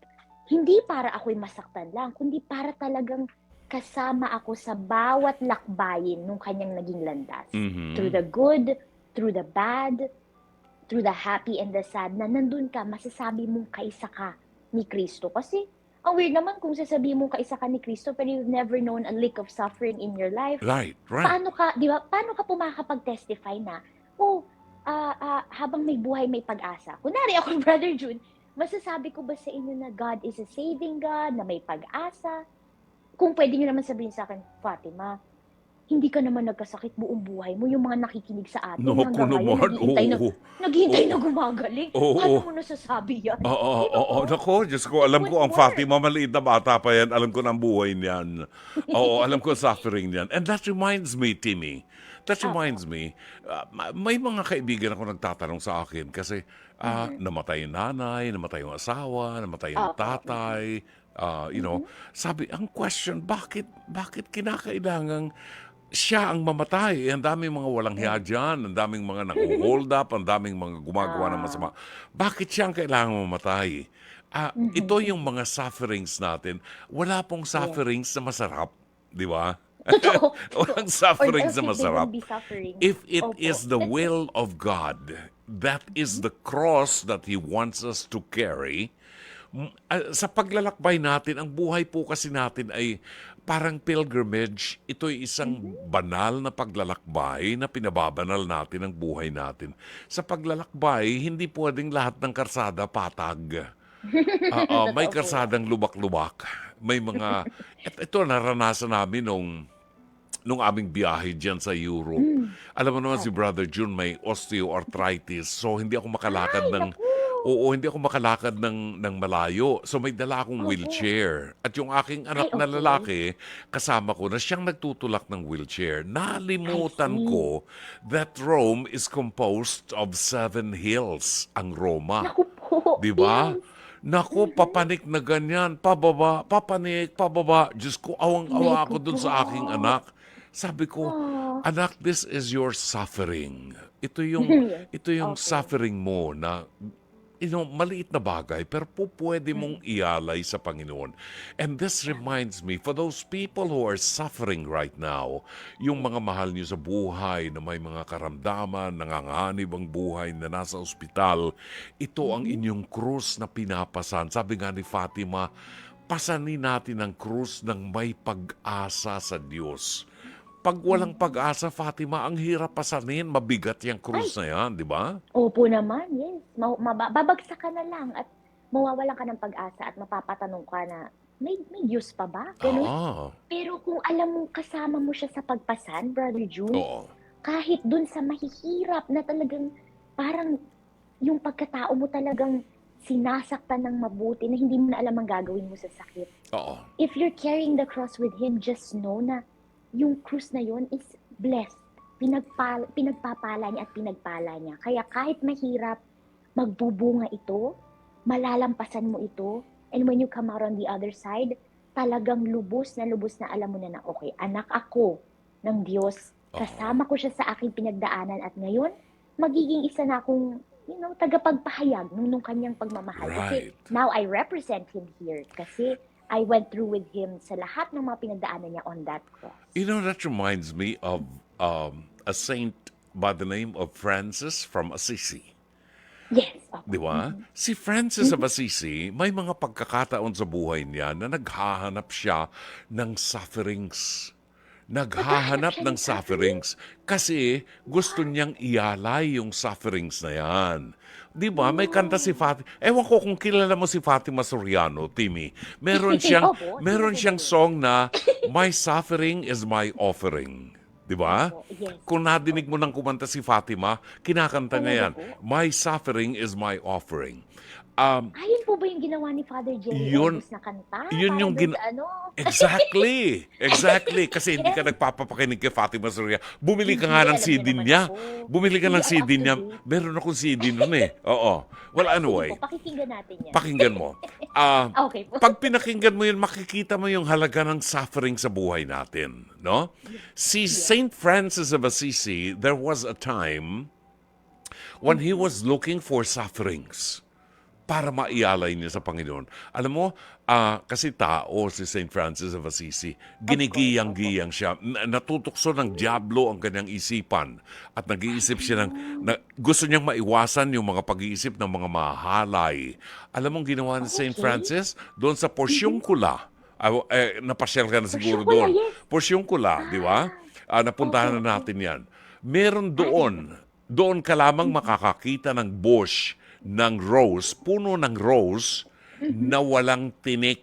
Hindi para ako'y masaktan lang, kundi para talagang kasama ako sa bawat lakbayin nung kanyang naging landas. Through the good, through the bad, through the happy and the sad, na nandun ka, masasabi mong kaisa ka ni Kristo. Kasi, ang weird naman kung sasabihin mong kaisa ka ni Kristo, pero you've never known a lick of suffering in your life. Right. Paano ka po makakapag-testify na, habang may buhay, may pag-asa? Kunwari ako, Brother June, masasabi ko ba sa inyo na God is a saving God, na may pag-asa? Kung pwede nyo naman sabihin sa akin, Fatima, hindi ka naman nagkasakit buong buhay mo. Yung mga nakikinig sa atin, hanggang ngayon, naghihintay na gumagaling. Paano mo nasasabi yan? Nako, Diyos ko, alam ko ang Fatima, maliit na bata pa yan. Alam ko ng buhay niyan. Alam ko ang suffering niyan. And that reminds me, Timmy, may mga kaibigan ako nagtatanong sa akin kasi namatay yung nanay, namatay yung asawa, namatay yung tatay. Sabi, ang question, bakit kinakailangang siya ang mamatay? Ang daming mga walang hiya dyan, ang daming mga nang-hold up, ang daming mga gumagawa ng masama. Bakit siya ang kailangang mamatay? Ito yung mga sufferings natin. Wala pong sufferings na masarap, di ba? Walang sufferings na masarap. If it is the will of God, that is the cross that He wants us to carry. Sa paglalakbay natin, ang buhay po kasi natin ay parang pilgrimage. Ito'y isang banal na paglalakbay na pinababanal natin ang buhay natin. Sa paglalakbay, hindi pwedeng lahat ng karsada patag. May karsadang lubak-lubak. May mga... Ito, naranasan namin nung aming biyahe dyan sa Europe. Alam mo naman si Brother June may osteoarthritis. So, hindi ako makalakad hindi ako makalakad ng malayo. So, may dala akong wheelchair. At yung aking anak na lalaki, kasama ko na siyang nagtutulak ng wheelchair. Nalimutan ko that Rome is composed of 7 hills, ang Roma. Naku po. Di ba? Yes. Naku, papanik na ganyan. Pababa, papanik, pababa. Diyos ko, awang-awa ako dun sa aking anak. Sabi ko, anak, this is your suffering. Ito yung suffering mo na maliit na bagay, pero pwede mong ialay sa Panginoon. And this reminds me, for those people who are suffering right now, yung mga mahal niyo sa buhay na may mga karamdaman, nanganganib ang buhay na nasa ospital, ito ang inyong krus na pinapasan. Sabi nga ni Fatima, pasanin natin ang krus ng may pag-asa sa Diyos. Pag walang pag-asa, Fatima, ang hirap pasanin, mabigat yung krus na yan, di ba? Opo naman, yes. Babagsak ka na lang at mawawalan ka ng pag-asa at mapapatanong ka na, may Diyos pa ba? Ganun. Pero kung alam mo, kasama mo siya sa pagpasan, Brother June, kahit dun sa mahihirap na talagang parang yung pagkatao mo talagang sinasaktan ng mabuti na hindi mo na alam ang gagawin mo sa sakit. If you're carrying the cross with Him, just know na yung krus na yon is blessed. Pinagpapala niya at pinagpala niya. Kaya kahit mahirap, magbubunga ito, malalampasan mo ito, and when you come out on the other side, talagang lubos na alam mo na okay, anak ako ng Diyos, kasama ko siya sa aking pinagdaanan at ngayon, magiging isa na akong tagapagpahayag nung kanyang pagmamahal. Kasi now I represent Him here. Kasi I went through with Him sa lahat ng mga pinagdaanan niya on that cross. You know, that reminds me of a saint by the name of Francis from Assisi. Yes. Di ba? Si Francis of Assisi, may mga pagkakataon sa buhay niya na naghahanap siya ng sufferings. Naghahanap ng sufferings kasi gusto niyang ialay yung sufferings na yan. Di ba? May kanta si Fatima. Ewan ko kung kilala mo si Fatima Soriano, Timmy. Meron siyang song na My Suffering is My Offering. Di ba? Yes. Kung nadinig mo nang kumanta si Fatima, kinakanta niya yan. My suffering is my offering. Ayun po ba yung ginawa ni Father Jerry Yun- Elvis na kanta? yun yung Exactly. Kasi hindi ka nagpapapakinig kay Fatima Soria. Bumili ka nga ng Hindi, CD alam niyo niya. naman ako. Bumili ka ng Hindi, CD niya. actually. Meron akong CD nun eh. Oo. Well, anyway. Sige po, pakikinggan natin yan. Pakinggan mo. Okay po. Pag pinakinggan mo yun, makikita mo yung halaga ng suffering sa buhay natin. No? Si Saint Francis of Assisi, there was a time when he was looking for sufferings para maialay niya sa Panginoon. Alam mo, kasi tao si St. Francis of Assisi, ginigiyang-giyang siya. Natutukso ng diablo ang kanyang isipan at nag-iisip siya gusto niyang maiwasan yung mga pag-iisip ng mga mahalay. Alam mo ang ginawa ni St. Francis? Doon sa Porciuncula. Napasyal ka na siguro doon. Porciuncula, di ba? Napuntahan na natin yan. Meron doon ka lamang makakakita ng bush ng rose, puno ng rose na walang tinik.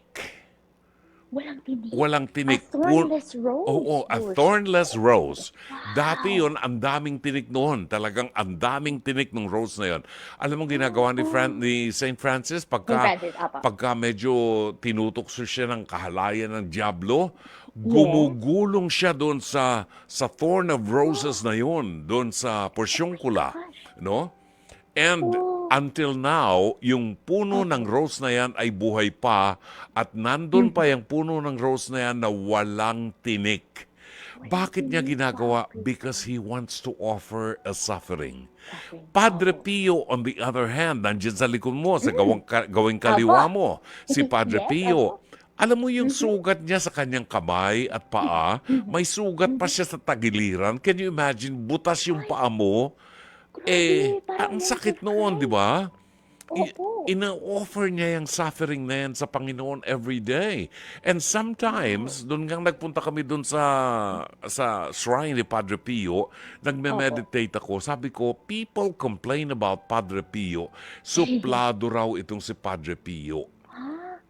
Walang tinik. A thornless rose? Oo, a thornless rose. Dati yun, ang daming tinik noon. Talagang ang daming tinik ng rose na yun. Alam mo ginagawa ni St. Francis pagka medyo tinutukso siya ng kahalayan ng diablo, gumugulong siya doon sa thorn of roses na yun, doon sa Porciuncula. No? And until now, yung puno ng rose na yan ay buhay pa at nandun pa yung puno ng rose na yan na walang tinik. Bakit niya ginagawa? Because he wants to offer a suffering. Padre Pio, on the other hand, nandiyan sa likod mo, sa gawing kaliwa mo, si Padre Pio. Alam mo yung sugat niya sa kanyang kamay at paa, may sugat pa siya sa tagiliran. Can you imagine, butas yung paa mo? Ang sakit noon, di ba? ina-offer niya yung suffering na yan sa Panginoon every day. And sometimes, doon nga nagpunta kami doon sa shrine ni Padre Pio, nagme-meditate ako. Sabi ko, people complain about Padre Pio. Suplado raw itong si Padre Pio.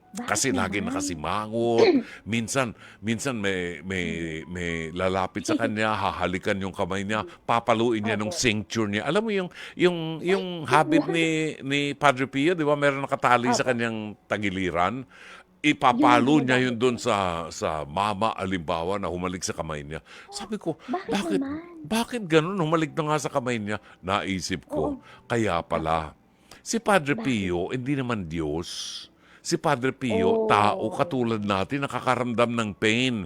Bakit Kasi lagi naman? nakasimangot. Minsan may lalapit sa kanya, hahalikan yung kamay niya, papaluin niya ng cincture niya. Alam mo yung habit ni Padre Pio, di ba? Meron nakatali sa kanyang tagiliran. Ipapalo Yung niya yun doon ginagamit sa mama, alimbawa, na humalik sa kamay niya. Sabi ko, Bakit naman? bakit ganun? Humalik na nga sa kamay niya. Naisip ko, kaya pala. Si Padre Pio, hindi naman Diyos. Si Padre Pio, tao katulad natin, nakakaramdam ng pain.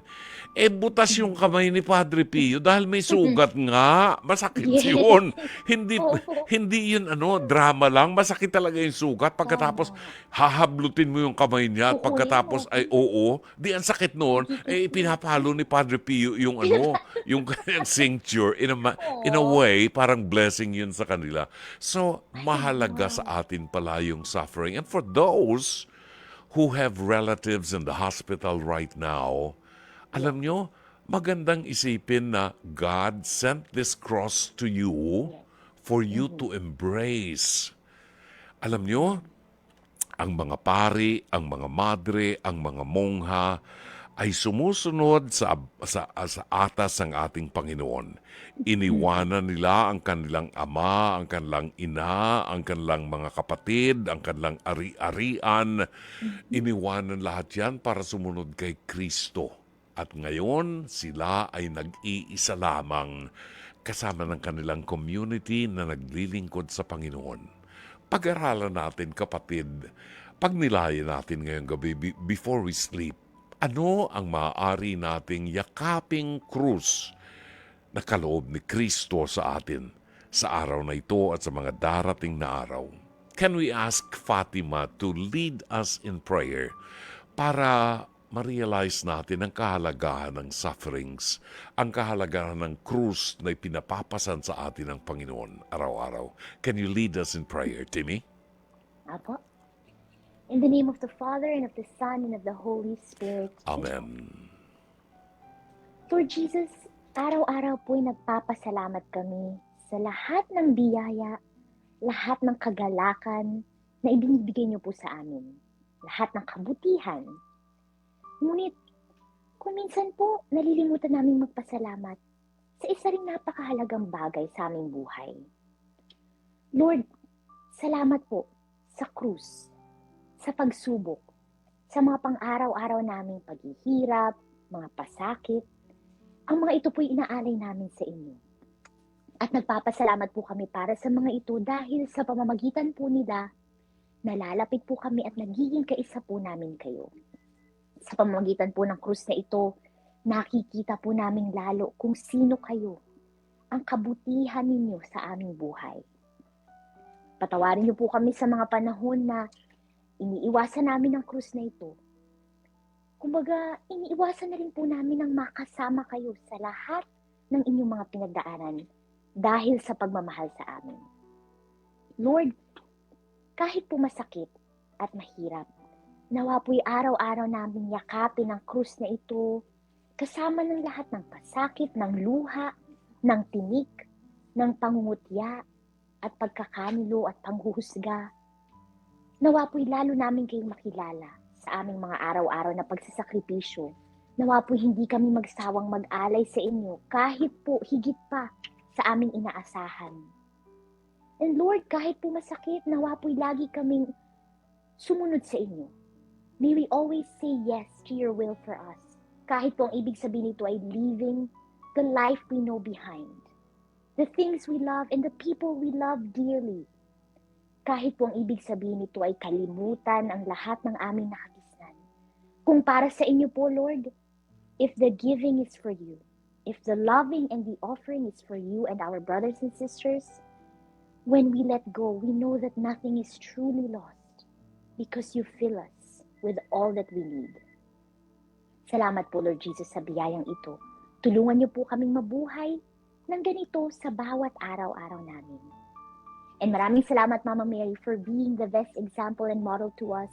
Butas yung kamay ni Padre Pio dahil may sugat nga. Masakit yun. Hindi yun drama lang. Masakit talaga yung sugat. Pagkatapos, hahablutin mo yung kamay niya. At pagkatapos, ay oo. Di ang sakit noon, pinapalo ni Padre Pio yung yung kanyang cincture. In a way, parang blessing yun sa kanila. So, mahalaga sa atin pala yung suffering. And for those who have relatives in the hospital right now, alam nyo, magandang isipin na God sent this cross to you for you to embrace. Alam nyo, ang mga pari, ang mga madre, ang mga mongha ay sumusunod sa atas ng ating Panginoon. Iniwanan nila ang kanilang ama, ang kanilang ina, ang kanilang mga kapatid, ang kanilang ari-arian. Iniwanan lahat yan para sumunod kay Kristo. At ngayon, sila ay nag-iisa lamang kasama ng kanilang community na naglilingkod sa Panginoon. Pag-aralan natin, kapatid, pagnilayan natin ngayong gabi before we sleep, ano ang maaari nating yakaping krus na kaloob ni Kristo sa atin sa araw na ito at sa mga darating na araw? Can we ask Fatima to lead us in prayer para ma-realize natin ang kahalagahan ng sufferings, ang kahalagahan ng krus na ipinapapasan sa atin ng Panginoon araw-araw? Can you lead us in prayer, Timmy? Apo. In the name of the Father, and of the Son, and of the Holy Spirit. Amen. Lord Jesus, araw-araw po'y nagpapasalamat kami sa lahat ng biyaya, lahat ng kagalakan na ibinibigay niyo po sa amin. Lahat ng kabutihan. Ngunit, kung minsan po, nalilimutan namin magpasalamat sa isa ring napakahalagang bagay sa aming buhay. Lord, salamat po sa krus, sa pagsubok, sa mga pang-araw-araw naming paghihirap, mga pasakit. Ang mga ito po'y inaalay namin sa inyo. At nagpapasalamat po kami para sa mga ito dahil sa pamamagitan po nila, nalalapit po kami at nagiging kaisa po namin kayo. Sa pamamagitan po ng krus na ito, nakikita po namin lalo kung sino kayo, ang kabutihan ninyo sa aming buhay. Patawarin niyo po kami sa mga panahon na iniiwasan namin ang krus na ito. Kumbaga, iniiwasan na rin po namin ang makasama kayo sa lahat ng inyong mga pinagdaanan dahil sa pagmamahal sa amin. Lord, kahit po masakit at mahirap, nawa po'y araw-araw namin yakapin ang krus na ito kasama ng lahat ng pasakit, ng luha, ng tinik, ng pangungutya at pagkakanilo at panghuhusga. Nawa po'y lalo namin kayong makilala sa aming mga araw-araw na pagsasakripisyo. Nawa po'y hindi kami magsawang mag-alay sa inyo kahit po higit pa sa aming inaasahan. And Lord, kahit po masakit, nawa po'y lagi kaming sumunod sa inyo. May we always say yes to your will for us. Kahit po ang ibig sabihin nito ay leaving the life we know behind. The things we love and the people we love dearly. Kahit po ang ibig sabihin nito ay kalimutan ang lahat ng aming nakagisnan. Kung para sa inyo po, Lord, if the giving is for you, if the loving and the offering is for you and our brothers and sisters, when we let go, we know that nothing is truly lost because you fill us with all that we need. Salamat po, Lord Jesus, sa biyayang ito. Tulungan niyo po kaming mabuhay ng ganito sa bawat araw-araw namin. And maraming salamat, Mama Mary, for being the best example and model to us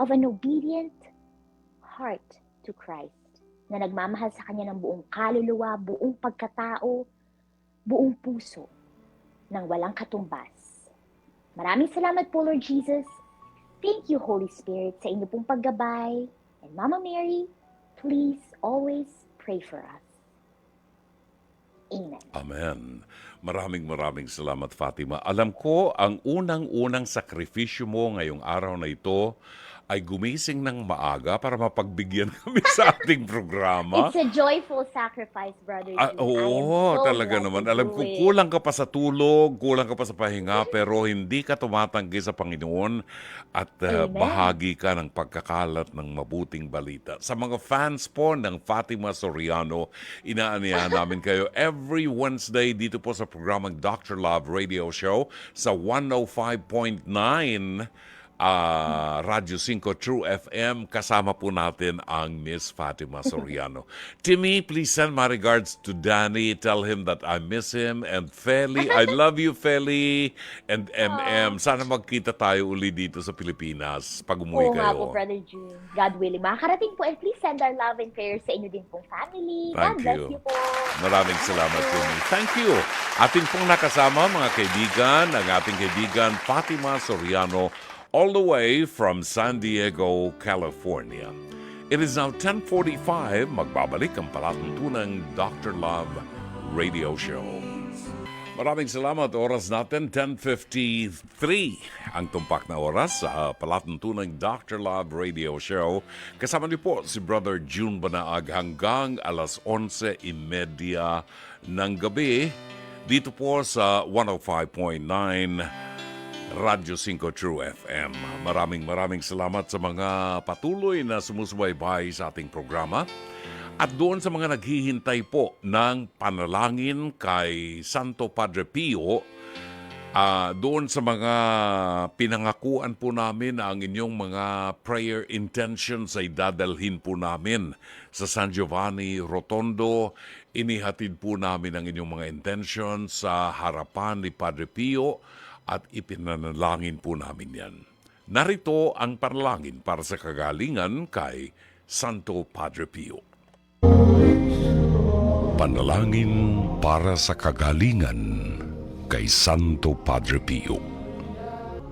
of an obedient heart to Christ na nagmamahal sa Kanya ng buong kaluluwa, buong pagkatao, buong puso, nang walang katumbas. Maraming salamat po, Lord Jesus. Thank you, Holy Spirit, sa inyo pong paggabay. And Mama Mary, please always pray for us. Amen. Amen. Maraming salamat, Fatima. Alam ko, ang unang-unang sakripisyo mo ngayong araw na ito ay gumising ng maaga para mapagbigyan kami sa ating programa. It's a joyful sacrifice, Brother June. Oo, talaga naman. Alam ko, kulang ka pa sa tulog, kulang ka pa sa pahinga, pero hindi ka tumatanggi sa Panginoon at bahagi ka ng pagkakalat ng mabuting balita. Sa mga fans po ng Fatima Soriano, inaanyayahan namin kayo every Wednesday dito po sa programang Dr. Love Radio Show sa 105.9 Radyo 5 True FM. Kasama po natin ang Miss Fatima Soriano. Timmy, please send my regards to Danny. Tell him that I miss him. And Feli, I love you, Feli. And MM, sana magkita tayo uli dito sa Pilipinas pag umuwi Oo nga kayo. po, Brother June. God willing. Makakarating po, and please send our love and prayers sa inyo din pong family. God Thank bless you. you po. Maraming salamat, Timmy. Thank you. Ating pong nakasama, mga kaibigan, ang ating kaibigan Fatima Soriano, all the way from San Diego, California. It is now 10:45. Magbabalik ang palatuntunang Dr. Love Radio Show. Maraming salamat. Oras natin, 10:53. Ang tumpak na oras sa palatuntunang Dr. Love Radio Show. Kasama niyo po si Brother June Banaag hanggang alas 11:30 ng gabi dito po sa 105.9 Radyo 5 True FM. Maraming salamat sa mga patuloy na sumusubaybay sa ating programa. At doon sa mga naghihintay po ng panalangin kay Santo Padre Pio, doon sa mga pinangakuan po namin ang inyong mga prayer intentions ay dadalhin po namin sa San Giovanni Rotondo. Inihatid po namin ang inyong mga intentions sa harapan ni Padre Pio at ipinanalangin po namin yan. Narito ang panalangin para sa kagalingan kay Santo Padre Pio. Panalangin para sa kagalingan kay Santo Padre Pio.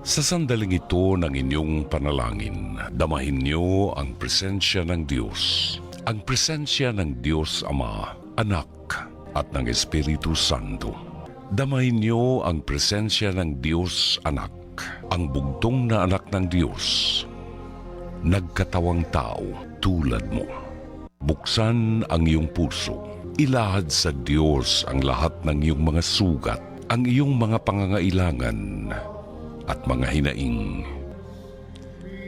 Sa sandaling ito ng inyong panalangin, damahin niyo ang presensya ng Diyos. Ang presensya ng Diyos Ama, Anak at ng Espiritu Santo. Damahin niyo ang presensya ng Diyos Anak, ang bugtong na anak ng Diyos, nagkatawang tao tulad mo. Buksan ang iyong puso, ilahad sa Diyos ang lahat ng iyong mga sugat, ang iyong mga pangangailangan at mga hinaing.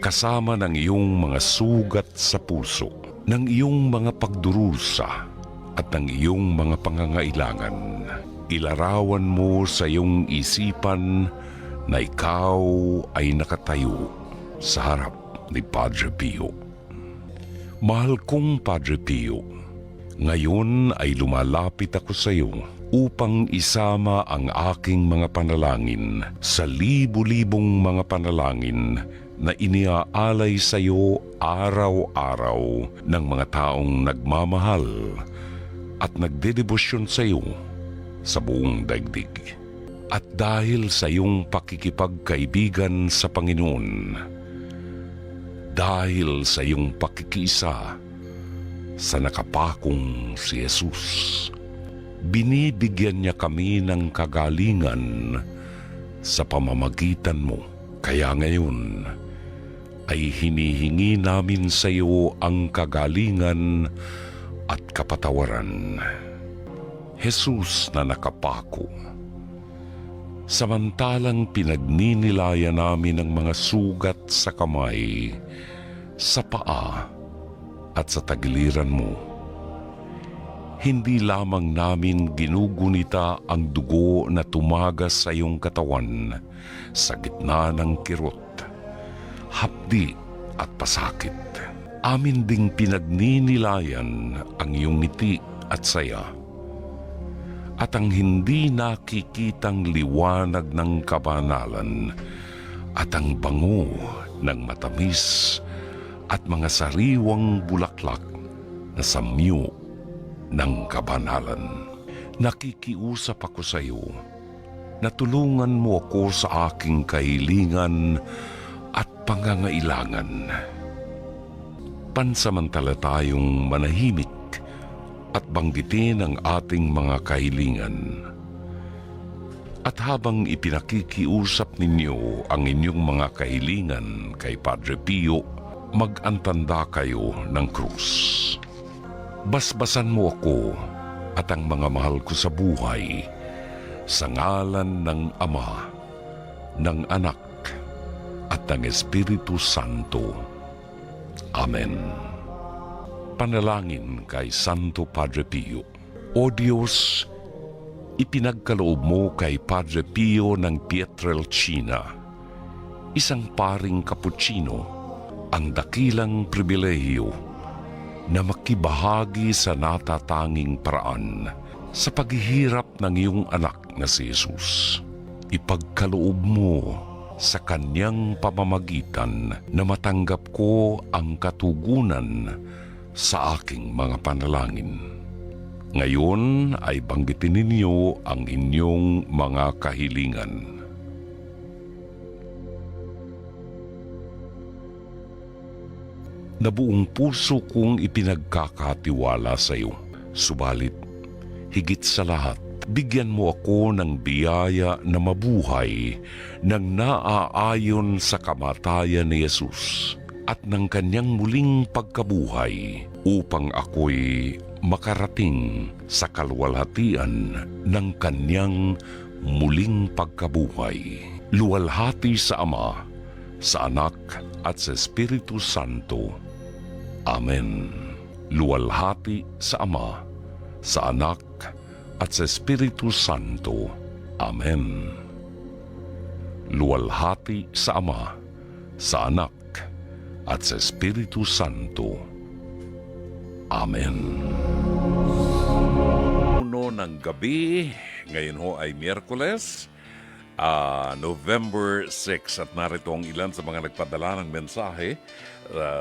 Kasama ng iyong mga sugat sa puso, ng iyong mga pagdurusa at ng iyong mga pangangailangan. Ilarawan mo sa iyong isipan na ikaw ay nakatayo sa harap ni Padre Pio. Mahal kong Padre Pio, ngayon ay lumalapit ako sa iyo upang isama ang aking mga panalangin sa libu-libong mga panalangin na iniaalay sa iyo araw-araw ng mga taong nagmamahal at nagdedebosyon sa iyo sa buong daigdig. At dahil sa iyong pakikipagkaibigan sa Panginoon, dahil sa iyong pakikiisa sa nakapakong si Jesus, binibigyan niya kami ng kagalingan sa pamamagitan mo. Kaya ngayon ay hinihingi namin sa iyo ang kagalingan at kapatawaran. Jesus na nakapako, samantalang pinagninilayan namin ang mga sugat sa kamay, sa paa at sa tagiliran mo. Hindi lamang namin ginugunita ang dugo na tumagas sa iyong katawan sa gitna ng kirot, hapdi at pasakit. Amin ding pinagninilayan ang iyong ngiti at saya. at ang hindi nakikitang liwanag ng kabanalan at ang bango ng matamis at mga sariwang bulaklak na samyo ng kabanalan. Nakikiusap ako sa iyo na tulungan mo ako sa aking kahilingan at pangangailangan. Pansamantala tayong manahimik at banggitin ang ating mga kahilingan. At habang ipinakikiusap ninyo ang inyong mga kahilingan kay Padre Pio, mag-antanda kayo ng krus. Basbasan mo ako at ang mga mahal ko sa buhay sa ngalan ng Ama, ng Anak, at ng Espiritu Santo. Amen. Panalangin kay Santo Padre Pio. O Diyos, ipinagkaloob mo kay Padre Pio ng Pietrelcina, isang paring Kaputsino, ang dakilang pribilehiyo na makibahagi sa natatanging paraan sa paghihirap ng iyong anak na si Jesus. Ipagkaloob mo sa kanyang pamamagitan na matanggap ko ang katugunan sa aking mga panalangin. Ngayon ay banggitin ninyo ang inyong mga kahilingan. Na buong puso kong ipinagkakatiwala sa iyo. Subalit, higit sa lahat, bigyan mo ako ng biyaya na mabuhay nang naaayon sa kamatayan ni Jesus at ng kanyang muling pagkabuhay upang ako'y makarating sa kalwalhatian ng kanyang muling pagkabuhay. Luwalhati sa Ama, sa Anak at sa Espiritu Santo. Amen. Luwalhati sa Ama, sa Anak at sa Espiritu Santo. Amen. Luwalhati sa Ama, sa Anak at sa Espiritu Santo. Amen. Uno ng gabi, ngayon ho ay Miyerkules, November 6, at narito ang ilan sa mga nagpadala ng mensahe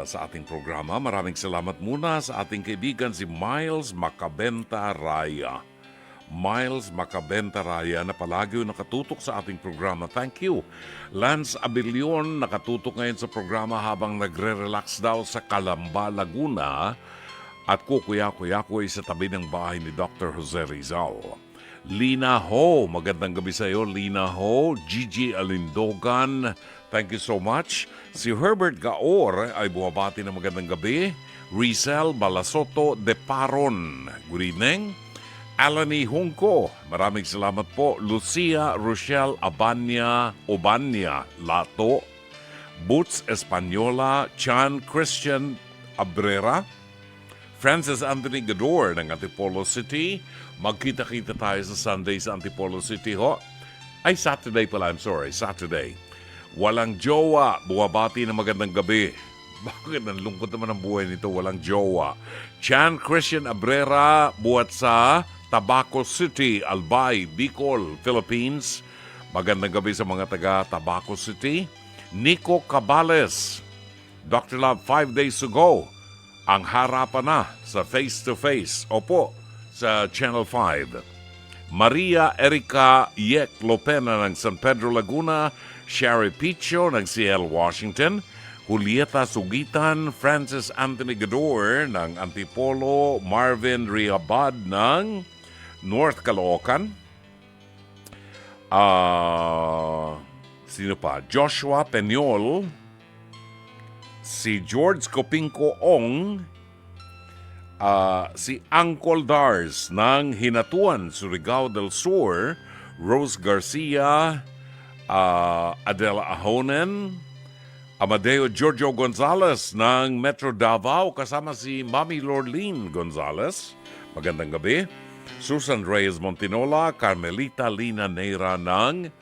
sa ating programa. Maraming salamat muna sa ating kaibigan si Miles Macabenta Raya. Miles Macabenta Raya na palagi nakatutok sa ating programa. Thank you. Lance Abilion nakatutok ngayon sa programa habang nagre-relax daw sa Calamba, Laguna, at kukuya-kuya-kuy sa tabi ng bahay ni Dr. Jose Rizal. Lina Ho, magandang gabi sa iyo, Lina Ho. Gigi Alindogan, thank you so much. Si Herbert Gaor ay bumabati ng magandang gabi. Rizal Balasoto de Paron, good evening. Alani Hungko, maraming salamat po. Lucia Rochelle Obanya Lato. Boots Espanyola, Chan Christian Abrera. Francis Anthony Gador ng Antipolo City. Magkita-kita tayo sa Sunday sa Antipolo City ho. Ay, Saturday pala, I'm sorry, Saturday. Walang jowa, buwabati na magandang gabi. Bakit ang lungkot naman ang buhay nito, walang jowa. Chan Christian Abrera, buhat sa Tabaco City, Albay, Bicol, Philippines. Magandang gabi sa mga taga Tabaco City. Nico Cabales, Dr. Love, 5 days to go. Ang harapan na sa face-to-face. Opo, sa Channel 5. Maria Erica Yek Lopena ng San Pedro, Laguna. Sherry Picho ng CL Washington. Julieta Sugitan, Francis Anthony Gador ng Antipolo. Marvin Riabad ng North Caloocan. Sino pa? Joshua Peñol. Si George Copinco Ong, si Uncle Dars ng Hinatuan, Surigao del Sur, Rose Garcia, Adela Ahonen, Amadeo Giorgio Gonzalez ng Metro Davao, kasama si Mami Lorleen Gonzalez. Magandang gabi. Susan Reyes Montinola, Carmelita Lina Neira ng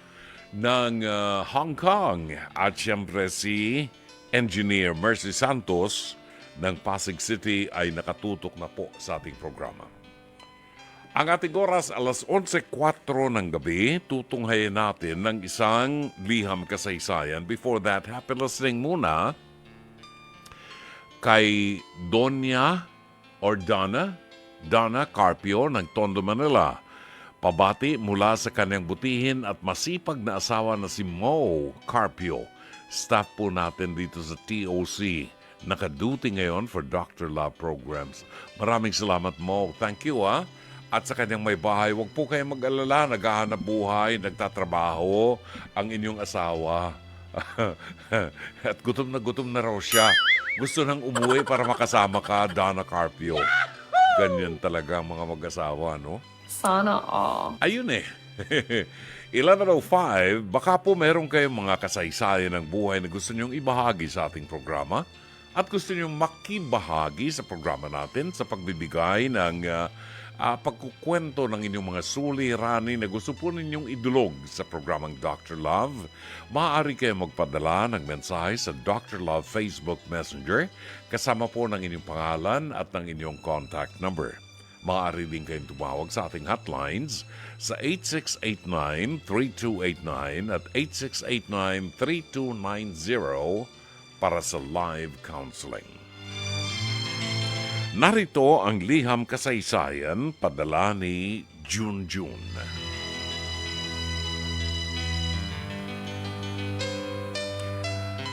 Hong Kong, at siyempre si Engineer Mercy Santos ng Pasig City ay nakatutok na po sa ating programa. Ang ating oras, alas 11:04 ng gabi, tutunghayin natin ng isang liham kasaysayan. Before that, happy listening muna kay Donna Carpio ng Tondo, Manila. Pabati mula sa kanyang butihin at masipag na asawa na si Mo Carpio. Staff po natin dito sa TOC. Nakaduty ngayon for Dr. Love programs. Maraming salamat, Mo. Thank you, At sa kanyang may bahay, huwag po kayong mag-alala, naghahanap buhay, nagtatrabaho ang inyong asawa. At gutom na raw siya. Gusto nang umuwi para makasama ka, Donna Carpio. Ganyan talaga ang mga mag-asawa, no? Sana all. Ayun 11:05, baka po meron kayong mga kasaysayan ng buhay na gusto nyong ibahagi sa ating programa at gusto nyong makibahagi sa programa natin sa pagbibigay ng pagkukwento ng inyong mga suliranin na gusto po ninyong idulog sa programang Dr. Love. Maaari kayo magpadala ng mensahe sa Dr. Love Facebook Messenger kasama po ng inyong pangalan at ng inyong contact number. Maaari din kayong tumawag sa ating hotlines sa 8689-3289 at 8689-3290 para sa live counseling. Narito ang liham kasaysayan padala ni Junjun.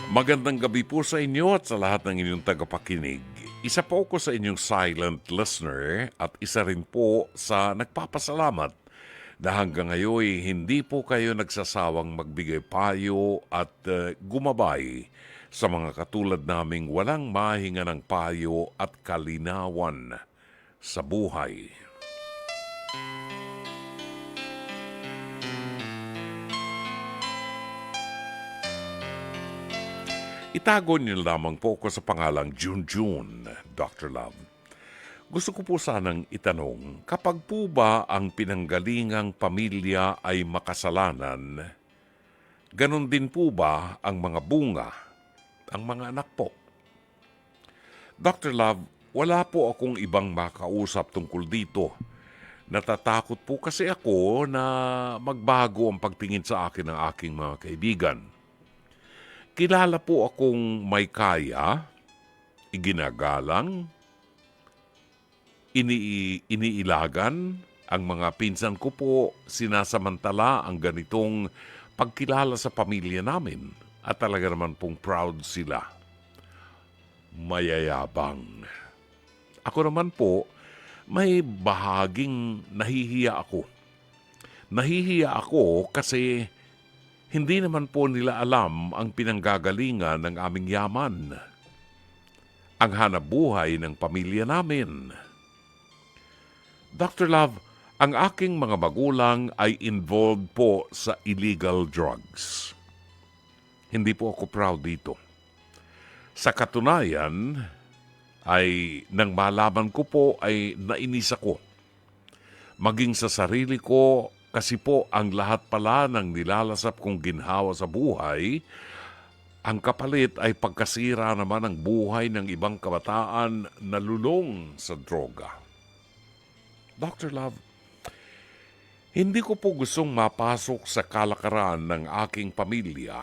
Magandang gabi po sa inyo at sa lahat ng inyong tagapakinig. Isa po ako sa inyong silent listener at isa rin po sa nagpapasalamat na hanggang ngayon hindi po kayo nagsasawang magbigay payo at gumabay sa mga katulad naming walang mahinga ng payo at kalinawan sa buhay. Itago niyo lamang po ako sa pangalang Junjun, Dr. Love. Gusto ko po sanang itanong, kapag po ba ang pinanggalingang pamilya ay makasalanan, ganon din po ba ang mga bunga, ang mga anak po? Dr. Love, wala po akong ibang makausap tungkol dito. Natatakot po kasi ako na magbago ang pagtingin sa akin ng aking mga kaibigan. Kilala po akong may kaya, iginagalang, iniilagan, ang mga pinsan ko po sinasamantala ang ganitong pagkilala sa pamilya namin at talaga naman pong proud sila. Mayayabang. Ako naman po, may bahaging nahihiya ako. Nahihiya ako kasi hindi naman po nila alam ang pinanggagalingan ng aming yaman. Ang hanapbuhay ng pamilya namin. Dr. Love, ang aking mga magulang ay involved po sa illegal drugs. Hindi po ako proud dito. Sa katunayan, ay nang malaman ko po ay nainis ako. Maging sa sarili ko, kasi po ang lahat pala ng nilalasap kong ginhawa sa buhay, ang kapalit ay pagkasira naman ng buhay ng ibang kabataan na lulong sa droga. Dr. Love, hindi ko po gustong mapasok sa kalakaran ng aking pamilya.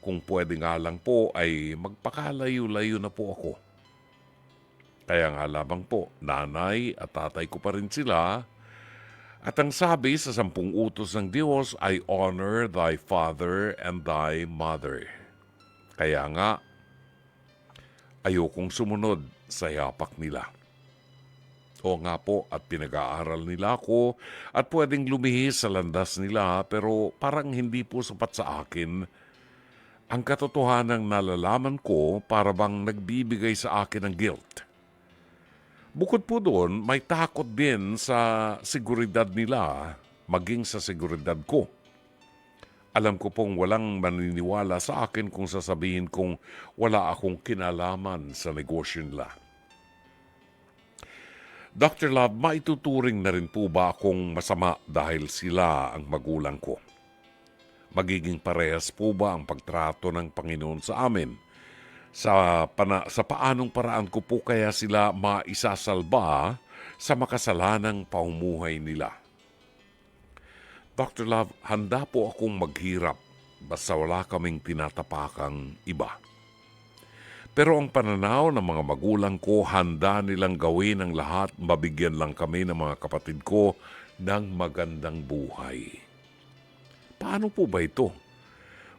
Kung pwede nga lang po ay magpakalayo-layo na po ako. Kaya nga lamang po, nanay at tatay ko pa rin sila. At ang sabi sa 10 utos ng Diyos ay honor thy father and thy mother. Kaya nga, ayokong sumunod sa yapak nila. O nga po, at pinag-aaral nila ako at pwedeng lumihis sa landas nila pero parang hindi po sapat sa akin. Ang katotohanang nalalaman ko para bang nagbibigay sa akin ng guilt. Bukod po doon, may takot din sa seguridad nila, maging sa seguridad ko. Alam ko pong walang maniniwala sa akin kung sasabihin kong wala akong kinalaman sa negosyo nila. Dr. Love, maituturing na rin po ba akong masama dahil sila ang magulang ko? Magiging parehas po ba ang pagtrato ng Panginoon sa amin? Sa paanong paraan ko po kaya sila maisasalba sa makasalanang paumuhay nila. Dr. Love, handa po akong maghirap basta wala kaming tinatapakang iba. Pero ang pananaw ng mga magulang ko, handa nilang gawin ang lahat, mabigyan lang kami ng mga kapatid ko ng magandang buhay. Paano po ba ito?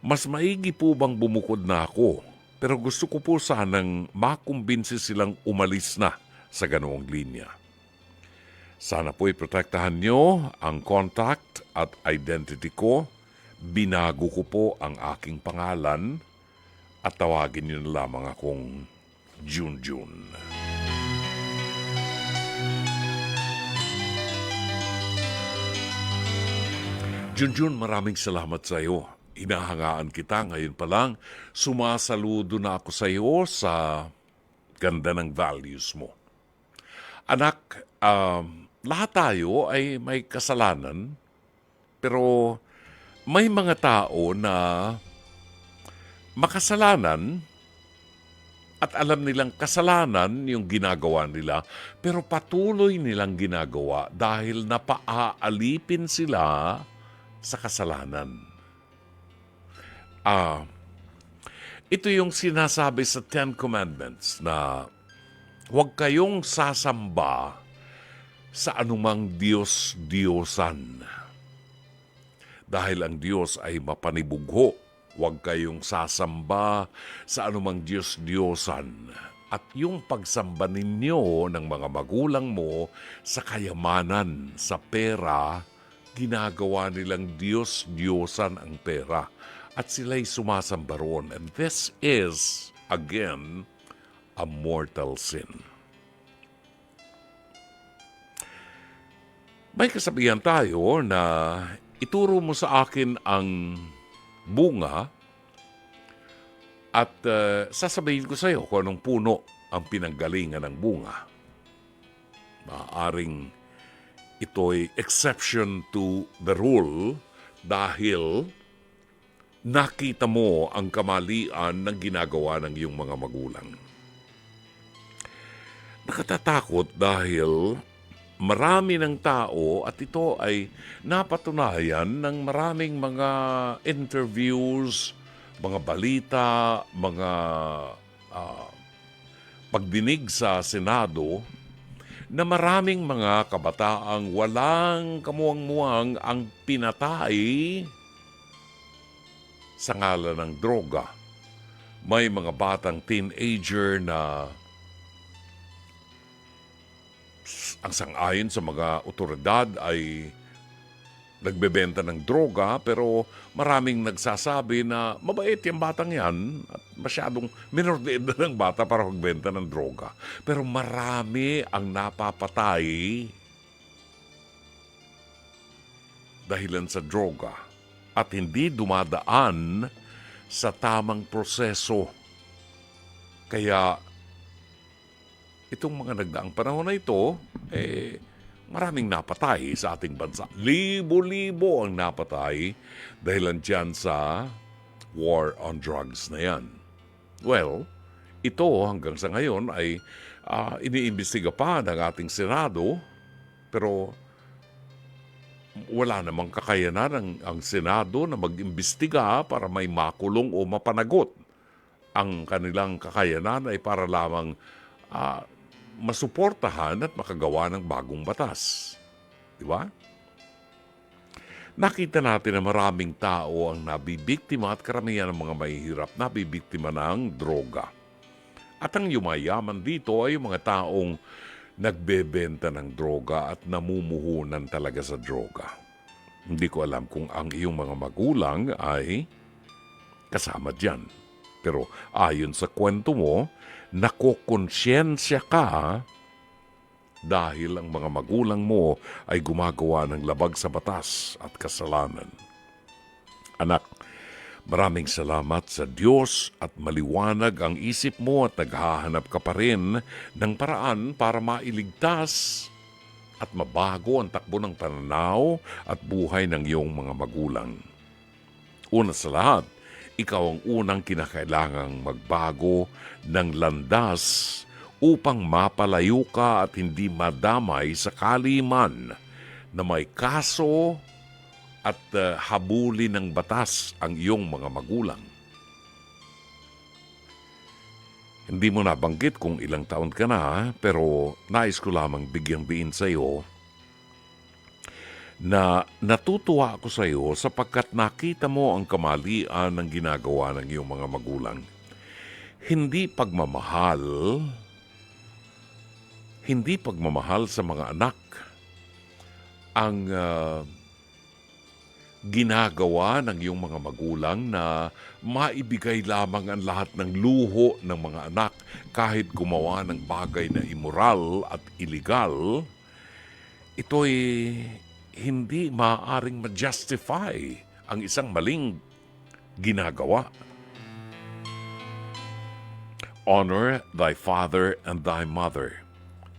Mas maigi po bang bumukod na ako? Pero gusto ko po sanang makumbinsi silang umalis na sa ganoong linya. Sana po iprotektahan nyo ang contact at identity ko. Binago ko po ang aking pangalan at tawagin nyo na lamang akong Junjun. Junjun, maraming salamat sa iyo. Inahangaan kita ngayon pa lang. Sumasaludo na ako sa iyo sa ganda ng values mo. Anak, lahat tayo ay may kasalanan, pero may mga tao na makasalanan at alam nilang kasalanan yung ginagawa nila, pero patuloy nilang ginagawa dahil napaaalipin sila sa kasalanan. Ito yung sinasabi sa Ten Commandments na huwag kayong sasamba sa anumang Diyos-Diyosan. Dahil ang Diyos ay mapanibugho, huwag kayong sasamba sa anumang Diyos-Diyosan. At yung pagsamba ninyo ng mga magulang mo sa kayamanan, sa pera, ginagawa nilang Diyos-Diyosan ang pera. At sila'y sumasamba roon. And this is, again, a mortal sin. May kasabihan tayo na ituro mo sa akin ang bunga at sasabihin ko sa iyo kung anong puno ang pinanggalingan ng bunga. Maaring ito'y exception to the rule dahil nakita mo ang kamalian ng ginagawa ng iyong mga magulang. Nakatatakot dahil marami ng tao at ito ay napatunayan ng maraming mga interviews, mga balita, mga pagdinig sa Senado na maraming mga kabataang walang kamuwang-muwang ang pinatay sa ngalan ng droga. May mga batang teenager na ang sang-ayon sa mga otoridad ay nagbebenta ng droga, pero maraming nagsasabi na mabait yung batang yan at masyadong minor de edad ng bata para magbenta ng droga. Pero marami ang napapatay dahilan sa droga at hindi dumadaan sa tamang proseso. Kaya itong mga nagdaang panahon na ito, maraming napatay sa ating bansa. Libo-libo ang napatay dahilan dyan sa war on drugs na yan. Well, ito hanggang sa ngayon ay iniimbestiga pa ng ating Senado, pero wala namang kakayanan ang Senado na mag-imbestiga para may makulong o mapanagot. Ang kanilang kakayanan ay para lamang masuportahan at makagawa ng bagong batas. Di ba? Nakita natin na maraming tao ang nabibiktima at karamihan ng mga mahihirap nabibiktima ng droga. At ang yumayaman dito ay yung mga taong nagbebenta ng droga at namumuhunan talaga sa droga. Hindi ko alam kung ang iyong mga magulang ay kasama dyan. Pero ayon sa kwento mo, nakokonsyensya ka dahil ang mga magulang mo ay gumagawa ng labag sa batas at kasalanan. Anak, maraming salamat sa Diyos at maliwanag ang isip mo at naghahanap ka pa rin ng paraan para mailigtas at mabago ang takbo ng pananaw at buhay ng iyong mga magulang. Una sa lahat, ikaw ang unang kinakailangang magbago ng landas upang mapalayo ka at hindi madamay sakali man na may kaso at habulin ng batas ang iyong mga magulang. Hindi mo nabanggit kung ilang taon ka na, pero nais ko lamang bigyang diin sa iyo na natutuwa ako sa iyo sapagkat nakita mo ang kamalian ng ginagawa ng iyong mga magulang. Hindi pagmamahal sa mga anak ang ginagawa ng iyong mga magulang na maibigay lamang ang lahat ng luho ng mga anak kahit gumawa ng bagay na immoral at illegal. Ito'y hindi maaaring ma-justify ang isang maling ginagawa. Honor thy father and thy mother.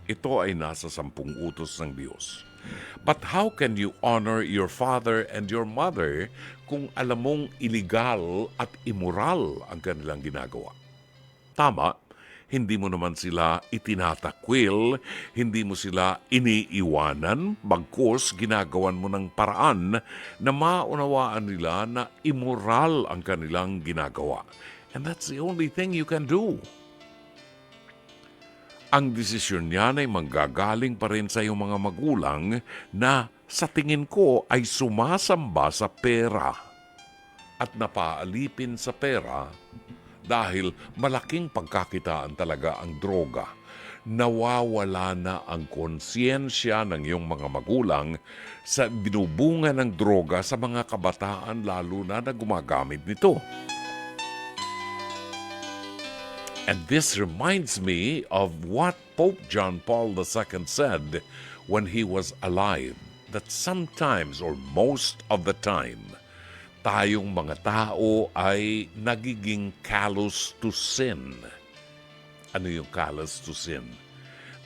Ito ay nasa 10 utos ng Diyos. But how can you honor your father and your mother kung alam mong illegal at immoral ang kanilang ginagawa? Tama, hindi mo naman sila itinatakwil, hindi mo sila iniiwanan, bagkus ginagawan mo ng paraan na maunawaan nila na immoral ang kanilang ginagawa. And that's the only thing you can do. Ang desisyon niyan ay manggagaling pa rin sa iyong mga magulang na sa tingin ko ay sumasamba sa pera at napaalipin sa pera dahil malaking pagkakitaan talaga ang droga. Nawawala na ang konsyensya ng iyong mga magulang sa binubunga ng droga sa mga kabataan lalo na gumagamit nito. And this reminds me of what Pope John Paul II said when he was alive, that sometimes or most of the time, tayong mga tao ay nagiging callous to sin. Ano yung callous to sin?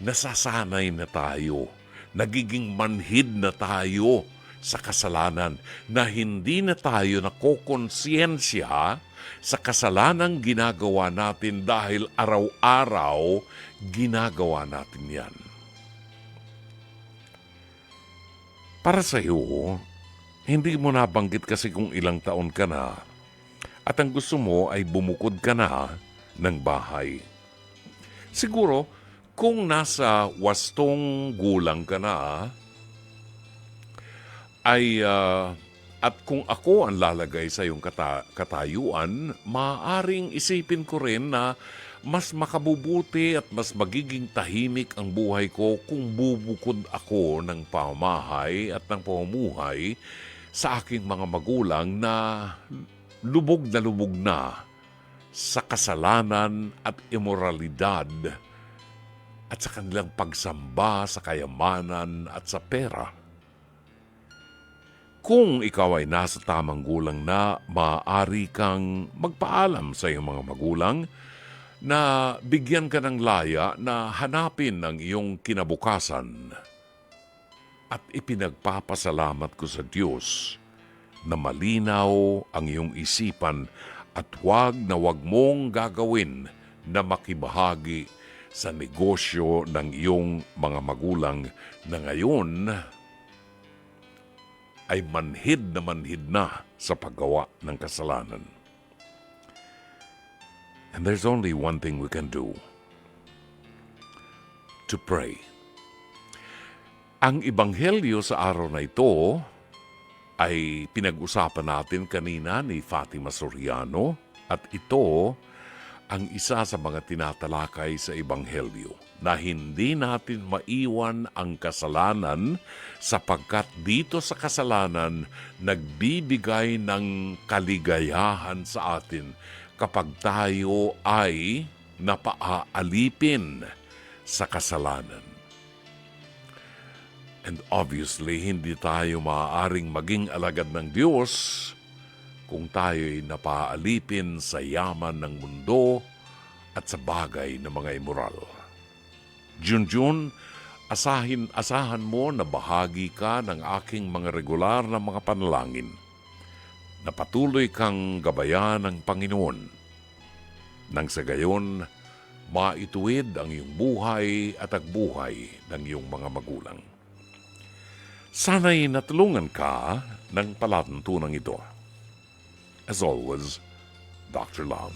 Nasasanay na tayo, nagiging manhid na tayo sa kasalanan na hindi na tayo nakokonsiyensya sa kasalanang ginagawa natin dahil araw-araw ginagawa natin yan. Para sa iyo, hindi mo nabanggit kasi kung ilang taon ka na at ang gusto mo ay bumukod ka na ng bahay. Siguro, kung nasa 8 gulang ka na, ay at kung ako ang lalagay sa iyong katayuan, maaaring isipin ko rin na mas makabubuti at mas magiging tahimik ang buhay ko kung bubukod ako ng pamahay at ng pamumuhay sa aking mga magulang na lubog na sa kasalanan at immoralidad at sa kanilang pagsamba sa kayamanan at sa pera. Kung ikaw ay nasa tamang gulang na, maaari kang magpaalam sa iyong mga magulang na bigyan ka ng laya na hanapin ang iyong kinabukasan. At ipinagpapasalamat ko sa Diyos na malinaw ang iyong isipan at wag mong gagawin na makibahagi sa negosyo ng iyong mga magulang na ngayon ay manhid na sa paggawa ng kasalanan. And there's only one thing we can do. To pray. Ang ebanghelyo sa araw na ito ay pinag-usapan natin kanina ni Fatima Soriano at ito ang isa sa mga tinatalakay sa ebanghelyo na hindi natin maiwan ang kasalanan sapagkat dito sa kasalanan nagbibigay ng kaligayahan sa atin kapag tayo ay napaaalipin sa kasalanan. And obviously, hindi tayo maaaring maging alagad ng Diyos kung tayo'y napaalipin sa yaman ng mundo at sa bagay ng mga immoral. Junjun, asahan mo na bahagi ka ng aking mga regular na mga panalangin na patuloy kang gabayan ng Panginoon nang sa gayon maituwid ang iyong buhay at ang buhay ng iyong mga magulang. Sana'y natulungan ka ng palatuntunang ito. As always, Dr. Love.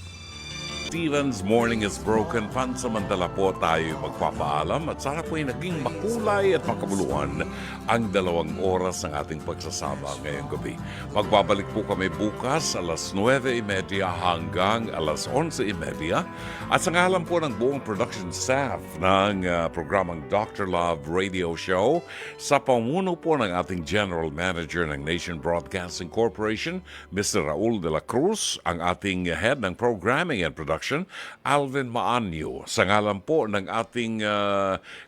Steven's Morning is Broken. Pansamantala po tayo magpapaalam at sana po ay naging makulay at makabuluhan ang 2 oras ng ating pagsasama ngayong gabi. Magbabalik po kami bukas alas 9:30 hanggang alas 11:30 at sa ngalan po ng buong production staff ng programang Dr. Love Radio Show sa pamuno po ng ating General Manager ng Nation Broadcasting Corporation, Mr. Raul de la Cruz, ang ating head ng Programming and Production, Alvin Maanyo. Sa ngalan po ng ating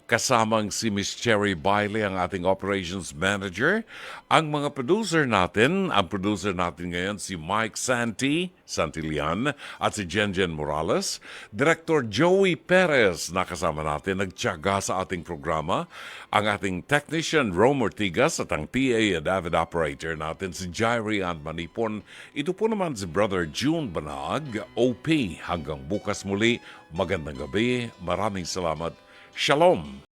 kasamang si Miss Cherry Bailey, ang ating Operations Manager. Ang mga producer natin, ang producer natin ngayon si Mike Santilian at si Jenjen Morales. Director Joey Perez na kasama natin, nagtiyaga sa ating programa. Ang ating technician Rome Ortigas at ang PA at Avid Operator natin si Jairi and Manipon. Ito po naman si Brother June Banag, OP. Hanggang bukas muli, magandang gabi, maraming salamat. Shalom!